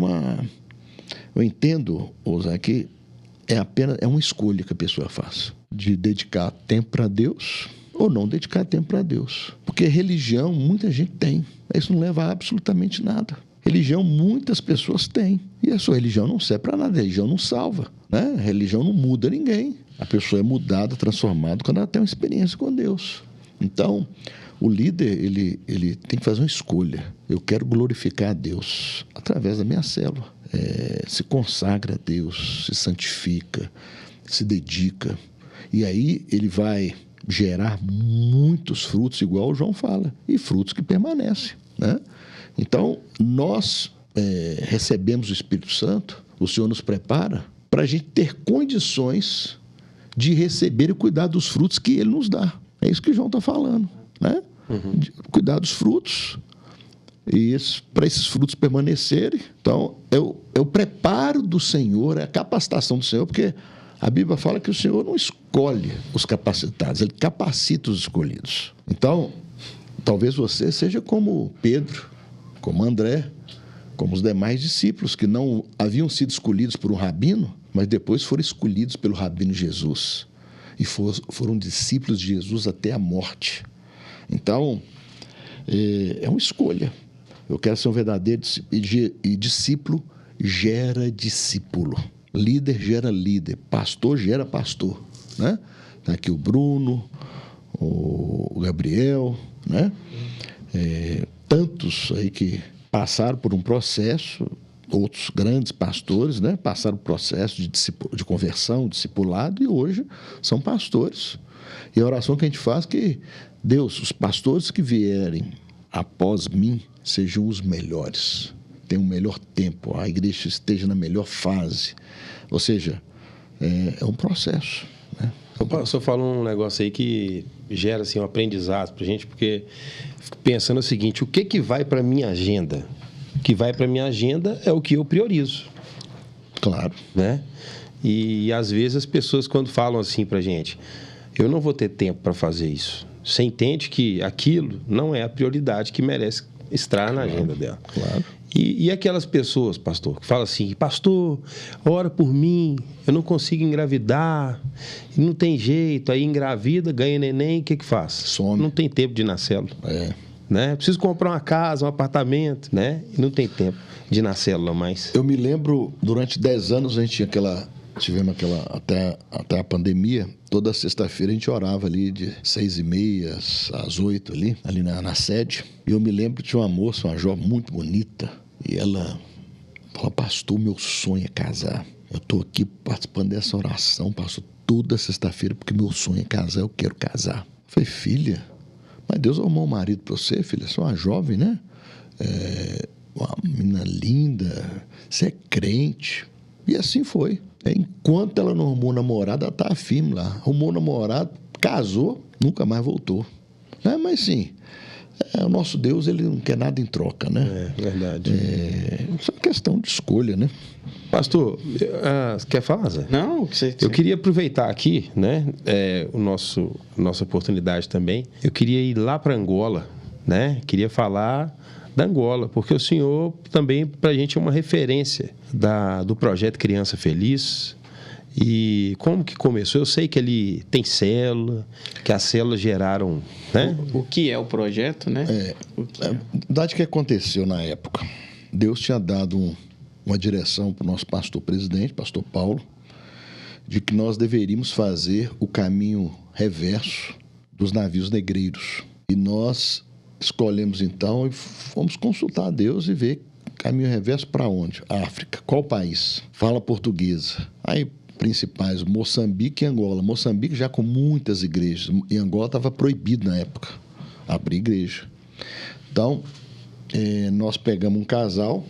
entendo, Osar, que é uma escolha que a pessoa faz, de dedicar tempo para Deus ou não dedicar tempo para Deus. Porque religião, muita gente tem. Isso não leva a absolutamente nada. Religião, muitas pessoas têm. E a sua religião não serve para nada. A religião não salva, né? A religião não muda ninguém. A pessoa é mudada, transformada, quando ela tem uma experiência com Deus. Então, o líder, ele tem que fazer uma escolha. Eu quero glorificar a Deus através da minha célula. Se consagra a Deus, se santifica, se dedica. E aí ele vai gerar muitos frutos, igual o João fala, e frutos que permanecem, né? Então, nós recebemos o Espírito Santo, o Senhor nos prepara para a gente ter condições de receber e cuidar dos frutos que Ele nos dá. É isso que o João está falando, né? Uhum. Cuidar dos frutos, e para esses frutos permanecerem. Então, é o preparo do Senhor, é a capacitação do Senhor, porque a Bíblia fala que o Senhor não escolhe os capacitados, Ele capacita os escolhidos. Então, talvez você seja como Pedro, como André, como os demais discípulos que não haviam sido escolhidos por um rabino, mas depois foram escolhidos pelo rabino Jesus e foram discípulos de Jesus até a morte. Então, é uma escolha. Eu quero ser um verdadeiro e discípulo gera discípulo. Líder gera líder, pastor gera pastor, né? Tá aqui o Bruno, o Gabriel, né? Tantos aí que passaram por um processo outros grandes pastores, né? Passaram o processo de conversão, discipulado, e hoje são pastores. E a oração que a gente faz é que Deus, os pastores que vierem após mim, sejam os melhores, tenham o melhor tempo, a igreja esteja na melhor fase. Ou seja, é um processo, né? O senhor falou um negócio aí que gera assim, um aprendizado para a gente, porque fico pensando o seguinte: o que vai para a minha agenda? O que vai para a minha agenda é o que eu priorizo. Claro. Né? E às vezes as pessoas, quando falam assim para a gente, eu não vou ter tempo para fazer isso, você entende que aquilo não é a prioridade que merece estar na agenda dela. Claro. E aquelas pessoas, pastor, que falam assim: pastor, ora por mim, eu não consigo engravidar, não tem jeito, aí engravida, ganha neném, o que faz? Some. Não tem tempo de ir na célula. Né? Preciso comprar uma casa, um apartamento, né? E não tem tempo de ir na célula mais. Eu me lembro, durante 10 anos a gente tivemos aquela, até a pandemia, toda sexta-feira a gente orava ali de 6h30 às 8 ali na sede. E eu me lembro que tinha uma moça, uma jovem muito bonita, e ela falou: pastor, meu sonho é casar. Eu estou aqui participando dessa oração, pastor, toda sexta-feira, porque meu sonho é casar, eu quero casar. Eu falei: filha, mas Deus arrumou um marido para você, filha, você é uma jovem, né? Uma menina linda, você é crente. E assim foi. Enquanto ela não arrumou namorado, ela estava firme lá. Arrumou namorado, casou, nunca mais voltou. Mas sim, o nosso Deus, ele não quer nada em troca, né? É verdade. Isso é uma questão de escolha, né? Pastor, quer falar, Zé? Não, você... Eu queria aproveitar aqui, né, nossa oportunidade também. Eu queria ir lá para Angola, né? Queria falar da Angola, porque o senhor também, para a gente, é uma referência do projeto Criança Feliz. E como que começou? Eu sei que ele tem célula, que as células geraram, né? O que é o projeto, né? A verdade que aconteceu na época, Deus tinha dado uma direção para o nosso pastor-presidente, pastor Paulo, de que nós deveríamos fazer o caminho reverso dos navios negreiros. E nós escolhemos então e fomos consultar a Deus e ver caminho reverso para onde? África. Qual país? Fala portuguesa. Aí, principais, Moçambique e Angola. Moçambique já com muitas igrejas. E Angola estava proibido na época abrir igreja. Então, nós pegamos um casal,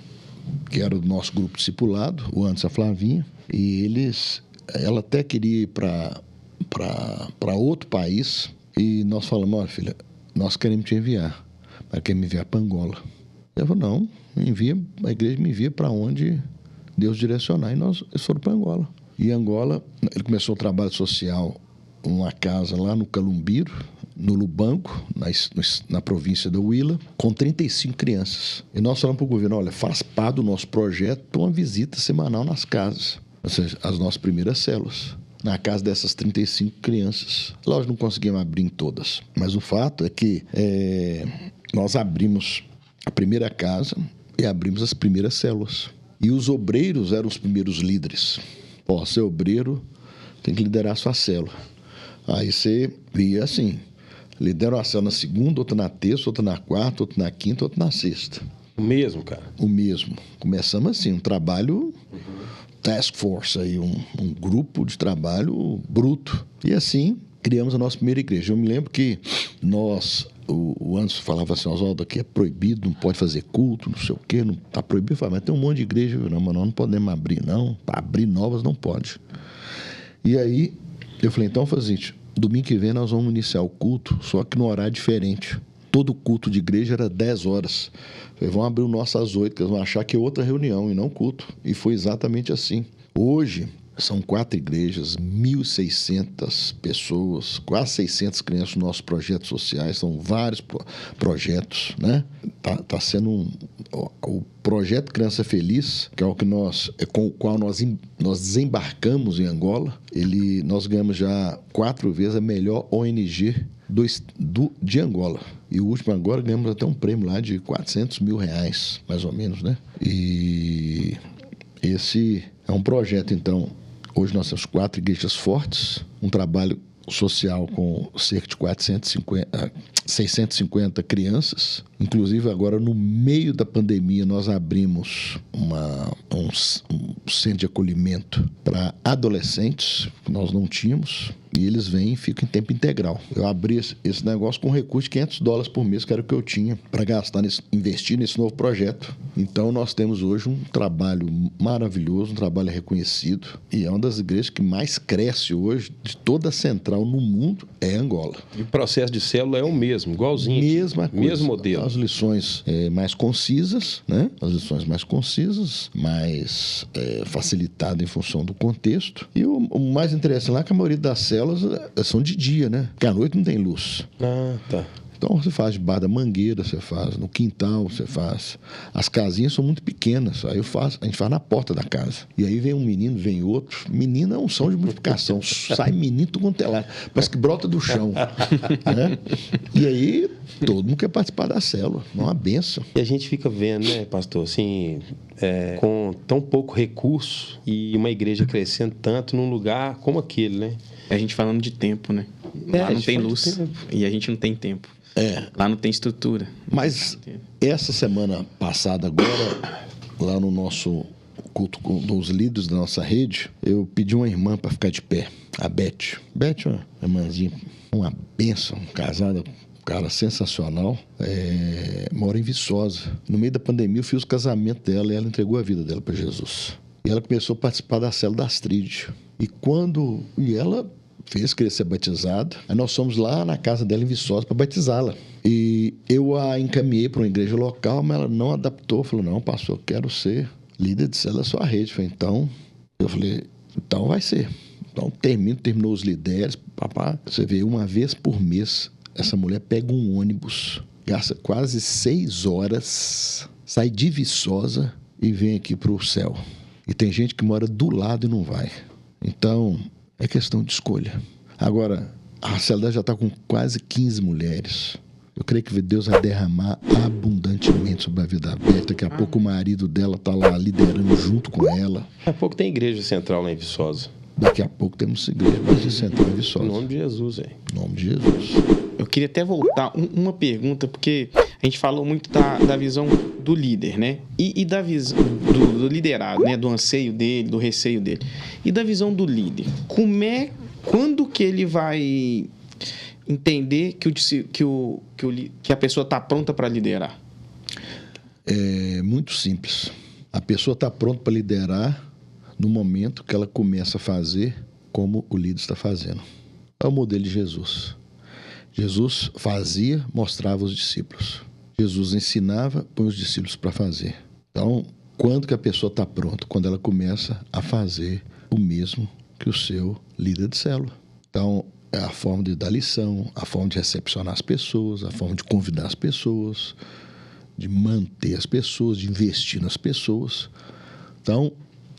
que era do nosso grupo discipulado, o Anderson e a Flavinha, e ela até queria ir para outro país, e nós falamos: olha, filha, nós queremos te enviar, mas queremos enviar para Angola. Ela falou: não, a igreja me envia para onde Deus direcionar. E eles foram para Angola. E em Angola, ele começou o trabalho social numa casa lá no Calumbiro, no Lubango, na província da Huila, com 35 crianças. E nós falamos para o governo: olha, faz parte do nosso projeto uma visita semanal nas casas, ou seja, as nossas primeiras células, na casa dessas 35 crianças. Lógico, não conseguimos abrir em todas, mas o fato é que nós abrimos a primeira casa e abrimos as primeiras células. E os obreiros eram os primeiros líderes. Ser obreiro tem que liderar a sua célula. Aí você via assim: lidera uma célula na segunda, outra na terça, outra na quarta, outra na quinta, outra na sexta. O mesmo, cara? O mesmo. Começamos assim, um trabalho task force, aí, um grupo de trabalho bruto. E assim, criamos a nossa primeira igreja. Eu me lembro que o Anderson falava assim: Oswaldo, aqui é proibido, não pode fazer culto, não sei o quê, não está proibido. Eu falava: mas tem um monte de igreja, não, mas nós não podemos abrir, não. Para abrir novas não pode. E aí, eu falei: então, vamos fazer o seguinte, domingo que vem nós vamos iniciar o culto, só que no horário diferente. Todo culto de igreja era 10 horas. Eu falei: vamos abrir o nosso às 8, que eles vão achar que é outra reunião e não culto. E foi exatamente assim. Hoje, são 4 igrejas, 1.600 pessoas, quase 600 crianças nos nossos projetos sociais, são vários projetos, né? Tá sendo o projeto Criança Feliz, que é o que com o qual nós desembarcamos em Angola. Nós ganhamos já 4 vezes a melhor ONG de Angola. E o último agora ganhamos até um prêmio lá de R$400 mil, mais ou menos, né? E esse é um projeto, então. Hoje nós temos 4 igrejas fortes, um trabalho social com cerca de 650 crianças. Inclusive, agora, no meio da pandemia, nós abrimos um centro de acolhimento para adolescentes, que nós não tínhamos, e eles vêm e ficam em tempo integral. Eu abri esse negócio com um recurso de $500 por mês, que era o que eu tinha para gastar, investir nesse novo projeto. Então, nós temos hoje um trabalho maravilhoso, um trabalho reconhecido, e é uma das igrejas que mais cresce hoje de toda a central no mundo, é Angola. E o processo de célula é o mesmo, igualzinho. Mesma coisa. Mesmo modelo. As lições mais concisas, né? As lições mais concisas, mais facilitadas em função do contexto. E o mais interessante lá é que a maioria das células são de dia, né? Porque à noite não tem luz. Ah, tá. Então você faz debaixo da mangueira, você faz no quintal, você faz. As casinhas são muito pequenas, aí a gente faz na porta da casa. E aí vem um menino, vem outro. Menino é um som de multiplicação. Sai menino do quanto é lá. Parece que brota do chão. Né? E aí todo mundo quer participar da célula. É uma benção. E a gente fica vendo, né, pastor, assim, com tão pouco recurso e uma igreja crescendo tanto num lugar como aquele, né? A gente falando de tempo, né? Lá não tem luz e a gente não tem tempo. Lá não tem estrutura. Mas essa semana passada agora, lá no nosso culto dos líderes da nossa rede, eu pedi uma irmã para ficar de pé, a Beth. Beth é uma irmãzinha, uma bênção, casada, um cara sensacional, mora em Viçosa. No meio da pandemia eu fiz o casamento dela e ela entregou a vida dela para Jesus. E ela começou a participar da célula da Astrid. E ela fez querer ser batizada. Aí nós fomos lá na casa dela em Viçosa para batizá-la. E eu a encaminhei para uma igreja local, mas ela não adaptou. Falou, não, pastor, eu quero ser líder de célula da sua rede. Eu falei, então vai ser. Então terminou os líderes. Papá, você vê, uma vez por mês, essa mulher pega um ônibus, gasta quase 6 horas, sai de Viçosa e vem aqui para o céu. E tem gente que mora do lado e não vai. Então, é questão de escolha. Agora, a célula já está com quase 15 mulheres. Eu creio que Deus vai derramar abundantemente sobre a vida da Beth. Daqui a pouco o marido dela está lá liderando junto com ela. Daqui a pouco tem igreja central lá em Viçosa. Daqui a pouco temos igreja central em Viçosa. Em nome de Jesus, Em nome de Jesus. Eu queria até voltar uma pergunta, porque a gente falou muito da visão do líder, né? E da visão do liderado, né? Do anseio dele, do receio dele. E da visão do líder. Quando que ele vai entender que a pessoa está pronta para liderar? É muito simples. A pessoa está pronta para liderar no momento que ela começa a fazer como o líder está fazendo. É o modelo de Jesus. Jesus fazia, mostrava os discípulos. Jesus ensinava, põe os discípulos para fazer. Então, quando que a pessoa está pronta? Quando ela começa a fazer o mesmo que o seu líder de célula. Então, é a forma de dar lição, a forma de recepcionar as pessoas, a forma de convidar as pessoas, de manter as pessoas, de investir nas pessoas. Então,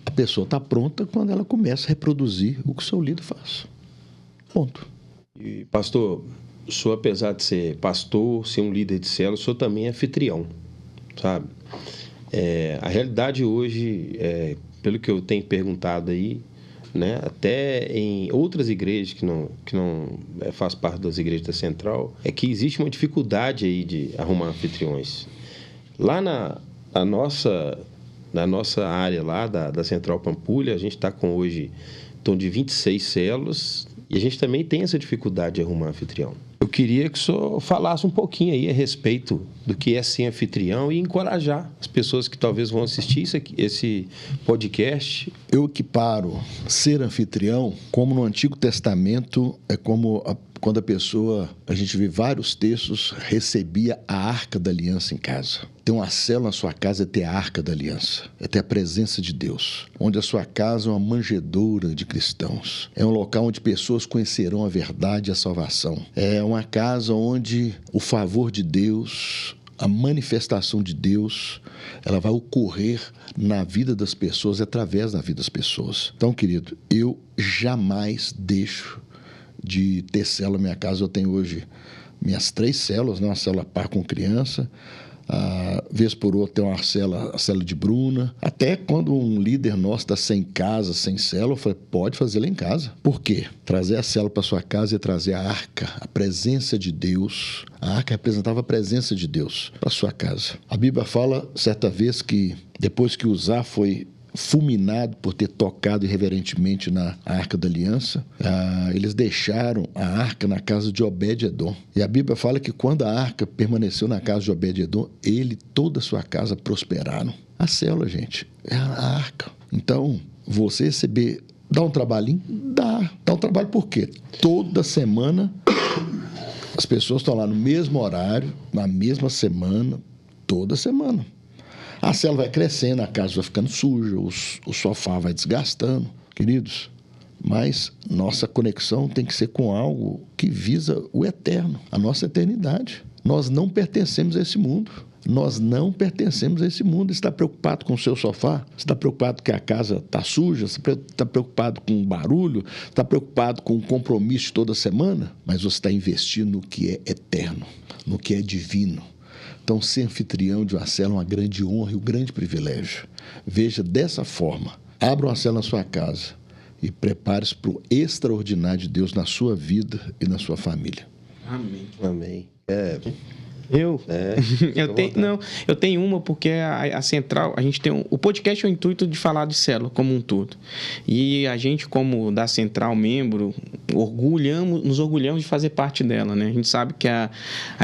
a pessoa está pronta quando ela começa a reproduzir o que o seu líder faz. Ponto. E, pastor, o senhor, apesar de ser pastor, ser um líder de célula, o senhor também é anfitrião, sabe? A realidade hoje, pelo que eu tenho perguntado aí, né, até em outras igrejas que não faz parte das igrejas da Central, é que existe uma dificuldade aí de arrumar anfitriões. Lá na nossa área lá da Central Pampulha, a gente está com hoje em torno de 26 células e a gente também tem essa dificuldade de arrumar anfitrião. Eu queria que o senhor falasse um pouquinho aí a respeito do que é ser anfitrião e encorajar as pessoas que talvez vão assistir esse podcast. Eu equiparo ser anfitrião como no Antigo Testamento, quando a gente vê vários textos, recebia a Arca da Aliança em casa. Ter uma célula na sua casa é ter a Arca da Aliança, é ter a presença de Deus, onde a sua casa é uma manjedoura de cristãos. É um local onde pessoas conhecerão a verdade e a salvação. É uma casa onde o favor de Deus, a manifestação de Deus, ela vai ocorrer na vida das pessoas, através da vida das pessoas. Então, querido, eu jamais deixo de ter célula na minha casa. Eu tenho hoje minhas 3 células, né? Uma célula par com criança, Vez por outra tem a célula de Bruna. Até quando um líder nosso está sem casa, sem célula, eu falei, pode fazer lá em casa. Por quê? Trazer a célula para sua casa e trazer a arca, a presença de Deus. A arca representava a presença de Deus para sua casa. A Bíblia fala, certa vez, que depois que Uzá foi fulminado por ter tocado irreverentemente na Arca da Aliança, eles deixaram a arca na casa de Obed-Edom. E a Bíblia fala que quando a arca permaneceu na casa de Obed-Edom, ele e toda a sua casa prosperaram. A célula, gente, é a arca. Então, você receber, dá um trabalhinho? Dá um trabalho por quê? Toda semana as pessoas estão lá no mesmo horário, na mesma semana, toda semana. A célula vai crescendo, a casa vai ficando suja, o sofá vai desgastando. Queridos, mas nossa conexão tem que ser com algo que visa o eterno, a nossa eternidade. Nós não pertencemos a esse mundo. Nós não pertencemos a esse mundo. Você está preocupado com o seu sofá? Você está preocupado que a casa está suja? Você está preocupado com o barulho? Está preocupado com o compromisso de toda semana? Mas você está investindo no que é eterno, no que é divino. Então, ser anfitrião de uma célula é uma grande honra e um grande privilégio. Veja dessa forma. Abra uma célula na sua casa e prepare-se para o extraordinário de Deus na sua vida e na sua família. Amém. Amém. Eu tenho uma porque a central, a gente tem o podcast é o intuito de falar de célula como um todo. E a gente, como da central membro, nos orgulhamos de fazer parte dela, né? A gente sabe que a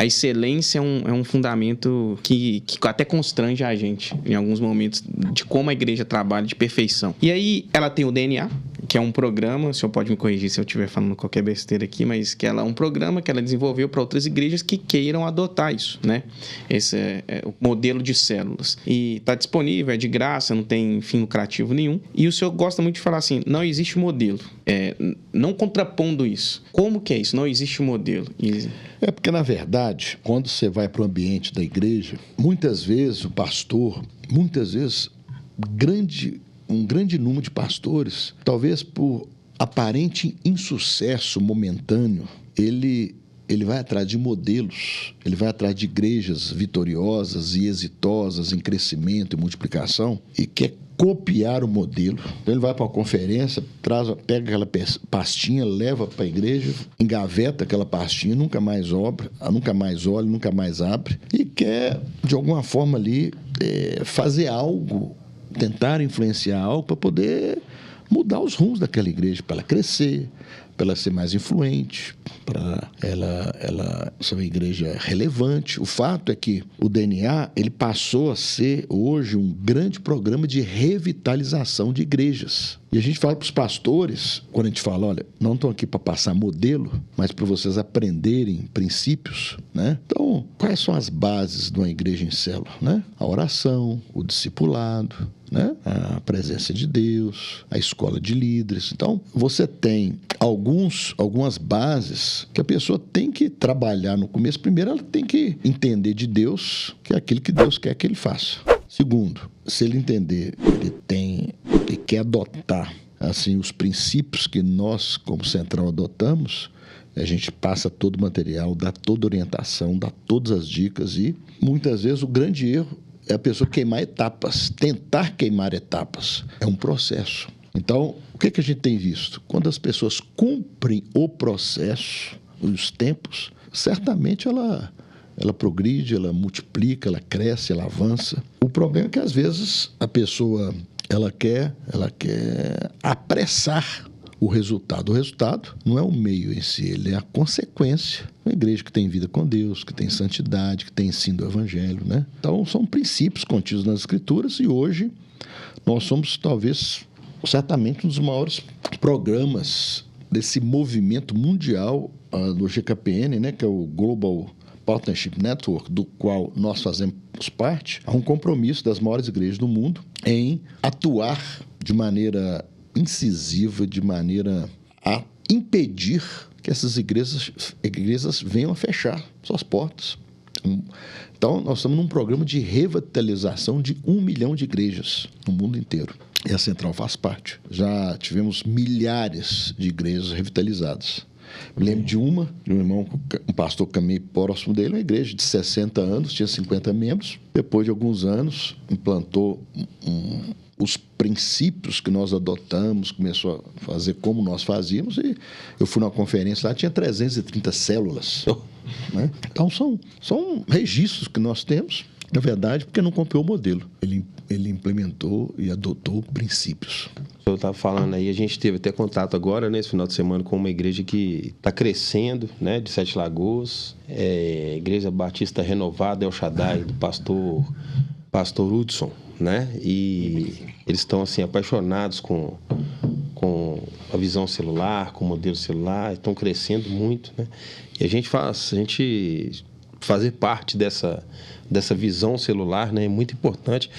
excelência é um fundamento que até constrange a gente em alguns momentos de como a igreja trabalha de perfeição. E aí ela tem o DNA, que é um programa, o senhor pode me corrigir se eu estiver falando qualquer besteira aqui, mas que ela é um programa que ela desenvolveu para outras igrejas que queiram adotar isso, né? Esse é o modelo de células. E está disponível, é de graça, não tem fim lucrativo nenhum. E o senhor gosta muito de falar assim, não existe modelo. Não contrapondo isso. Como que é isso? Não existe modelo. É porque, na verdade, quando você vai para o ambiente da igreja, muitas vezes o pastor, um grande número de pastores, talvez por aparente insucesso momentâneo, ele vai atrás de modelos, ele vai atrás de igrejas vitoriosas e exitosas em crescimento e multiplicação e quer copiar o modelo. Então ele vai para uma conferência, pega aquela pastinha, leva para a igreja, engaveta aquela pastinha, nunca mais olha, nunca mais abre e quer, de alguma forma ali, fazer algo, tentar influenciar algo para poder mudar os rumos daquela igreja, para ela crescer, para ela ser mais influente, para ela ser uma igreja relevante. O fato é que o DNA ele passou a ser hoje um grande programa de revitalização de igrejas. E a gente fala para os pastores, quando a gente fala, olha, não estão aqui para passar modelo, mas para vocês aprenderem princípios, né? Então, quais são as bases de uma igreja em célula, né? A oração, o discipulado, né? A presença de Deus, a escola de líderes. Então, você tem algumas bases que a pessoa tem que trabalhar no começo. Primeiro, ela tem que entender de Deus que é aquilo que Deus quer que ele faça. Segundo, se ele entender, ele quer adotar assim, os princípios que nós, como central, adotamos, a gente passa todo o material, dá toda a orientação, dá todas as dicas e, muitas vezes, o grande erro é a pessoa queimar etapas, tentar queimar etapas. É um processo. Então, o que a gente tem visto? Quando as pessoas cumprem o processo, os tempos, certamente ela progride, ela multiplica, ela cresce, ela avança. O problema é que, às vezes, a pessoa ela quer apressar o resultado. O resultado não é o meio em si, ele é a consequência. Uma igreja que tem vida com Deus, que tem santidade, que tem ensino do Evangelho, né? Então, são princípios contidos nas Escrituras e hoje nós somos, talvez, certamente, um dos maiores programas desse movimento mundial do GKPN, né? Que é o Global Partnership Network, do qual nós fazemos parte. Há um compromisso das maiores igrejas do mundo em atuar de maneira incisiva, de maneira a impedir que essas igrejas venham a fechar suas portas. Então, nós estamos num programa de revitalização de 1 milhão de igrejas no mundo inteiro. E a Central faz parte. Já tivemos milhares de igrejas revitalizadas. Eu lembro de um irmão, um pastor que caminhei próximo dele, uma igreja de 60 anos, tinha 50 membros. Depois de alguns anos, implantou os princípios que nós adotamos, começou a fazer como nós fazíamos, e eu fui numa conferência lá, tinha 330 células. Né? Então, são registros que nós temos, na verdade, porque não copiou o modelo. Ele implementou e adotou princípios. O senhor estava falando aí, a gente teve até contato agora, nesse final de semana, com uma igreja que está crescendo, né, de Sete Lagoas, Igreja Batista Renovada El Shaddai, do pastor Hudson, né? E eles estão assim apaixonados com a visão celular, com o modelo celular, estão crescendo muito, né? E a gente fazer parte dessa visão celular, né, é muito importante.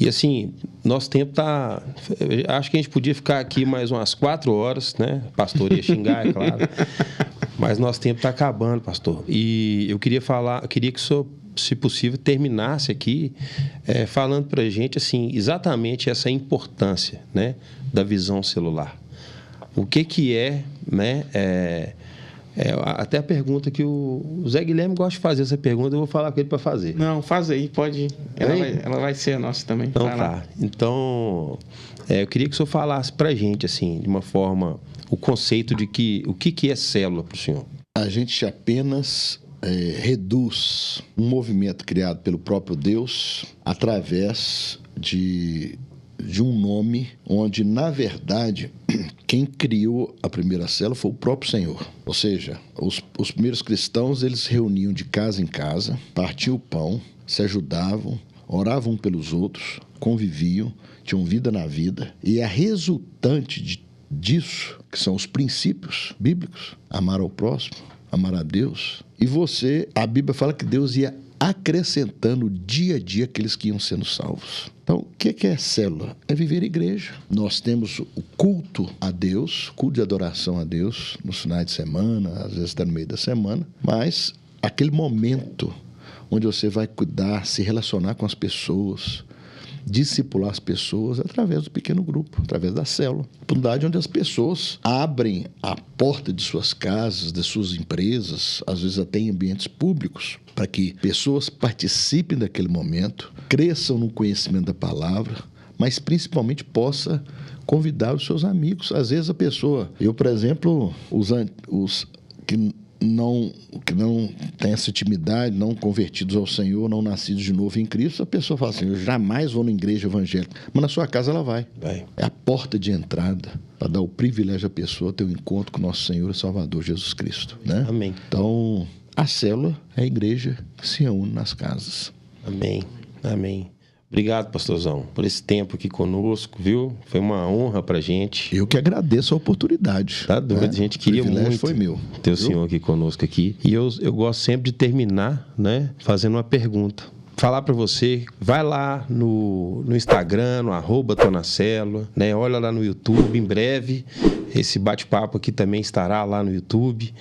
E assim, nosso tempo tá... Acho que a gente podia ficar aqui mais umas 4 horas, né? O pastor ia xingar, é claro. Mas nosso tempo está acabando, pastor. E eu queria que o senhor, se possível, terminasse aqui falando para a gente, assim, exatamente essa importância, né, da visão celular. O que é, né? Até a pergunta que o Zé Guilherme gosta de fazer essa pergunta, eu vou falar com ele para fazer. Não, faz aí, pode ir. Ela vai ser a nossa também. Então tá. Então, eu queria que o senhor falasse para a gente, assim, de uma forma, o conceito de o que é célula para o senhor. A gente apenas reduz um movimento criado pelo próprio Deus através de um nome onde, na verdade, quem criou a primeira célula foi o próprio Senhor. Ou seja, os primeiros cristãos, eles se reuniam de casa em casa, partiam o pão, se ajudavam, oravam pelos outros, conviviam, tinham vida na vida. E a resultante disso, que são os princípios bíblicos, amar ao próximo, amar a Deus. E a Bíblia fala que Deus ia acrescentando dia a dia aqueles que iam sendo salvos. Então, o que é célula? É viver igreja. Nós temos o culto a Deus, culto de adoração a Deus, nos finais de semana, às vezes até no meio da semana, mas aquele momento onde você vai cuidar, se relacionar com as pessoas, discipular as pessoas através do pequeno grupo, através da célula. Oportunidade onde as pessoas abrem a porta de suas casas, de suas empresas, às vezes até em ambientes públicos, para que pessoas participem daquele momento, cresçam no conhecimento da palavra, mas principalmente possa convidar os seus amigos. Às vezes a pessoa... Eu, por exemplo, os que não tem essa intimidade, não convertidos ao Senhor, não nascidos de novo em Cristo, a pessoa fala assim, eu jamais vou na igreja evangélica. Mas na sua casa ela vai. É a porta de entrada para dar o privilégio à pessoa ter um encontro com nosso Senhor e Salvador Jesus Cristo, né? Amém. Então, a célula é a igreja que se reúne nas casas. Amém. Amém. Obrigado, pastorzão, por esse tempo aqui conosco, viu? Foi uma honra pra gente. Eu que agradeço a oportunidade. Tá doido, a gente queria muito foi meu. ter o senhor aqui conosco aqui. E eu gosto sempre de terminar, né, fazendo uma pergunta. Falar para você, vai lá no Instagram, no @tonacélula, né? Olha lá no YouTube, em breve esse bate-papo aqui também estará lá no YouTube.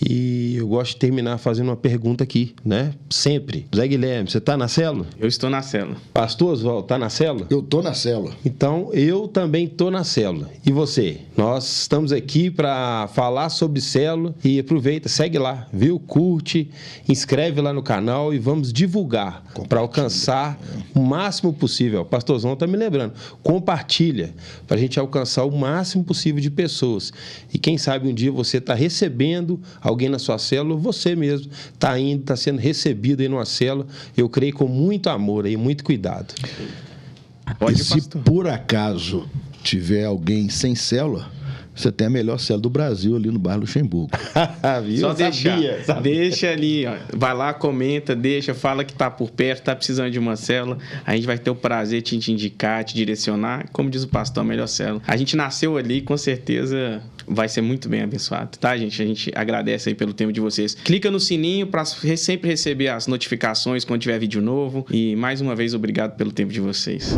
E eu gosto de terminar fazendo uma pergunta aqui, né? Sempre. Zé Guilherme, você está na célula? Eu estou na célula. Pastor Oswaldo, está na célula? Eu estou na célula. Então, eu também estou na célula. E você? Nós estamos aqui para falar sobre célula e aproveita, segue lá, viu? Curte, inscreve lá no canal e vamos divulgar para alcançar o máximo possível. O pastorzão está me lembrando. Compartilha para a gente alcançar o máximo possível de pessoas. E quem sabe um dia você está recebendo alguém na sua célula, você mesmo está sendo recebido aí numa célula, eu creio com muito amor e muito cuidado. E se por acaso tiver alguém sem célula, você tem a melhor célula do Brasil ali no bairro Luxemburgo. Só deixa ali, ó. Vai lá, comenta, fala que tá por perto, tá precisando de uma célula. A gente vai ter o prazer de te indicar, te direcionar. Como diz o pastor, a melhor célula. A gente nasceu ali, com certeza vai ser muito bem abençoado, tá, gente? A gente agradece aí pelo tempo de vocês. Clica no sininho para sempre receber as notificações quando tiver vídeo novo. E mais uma vez, obrigado pelo tempo de vocês.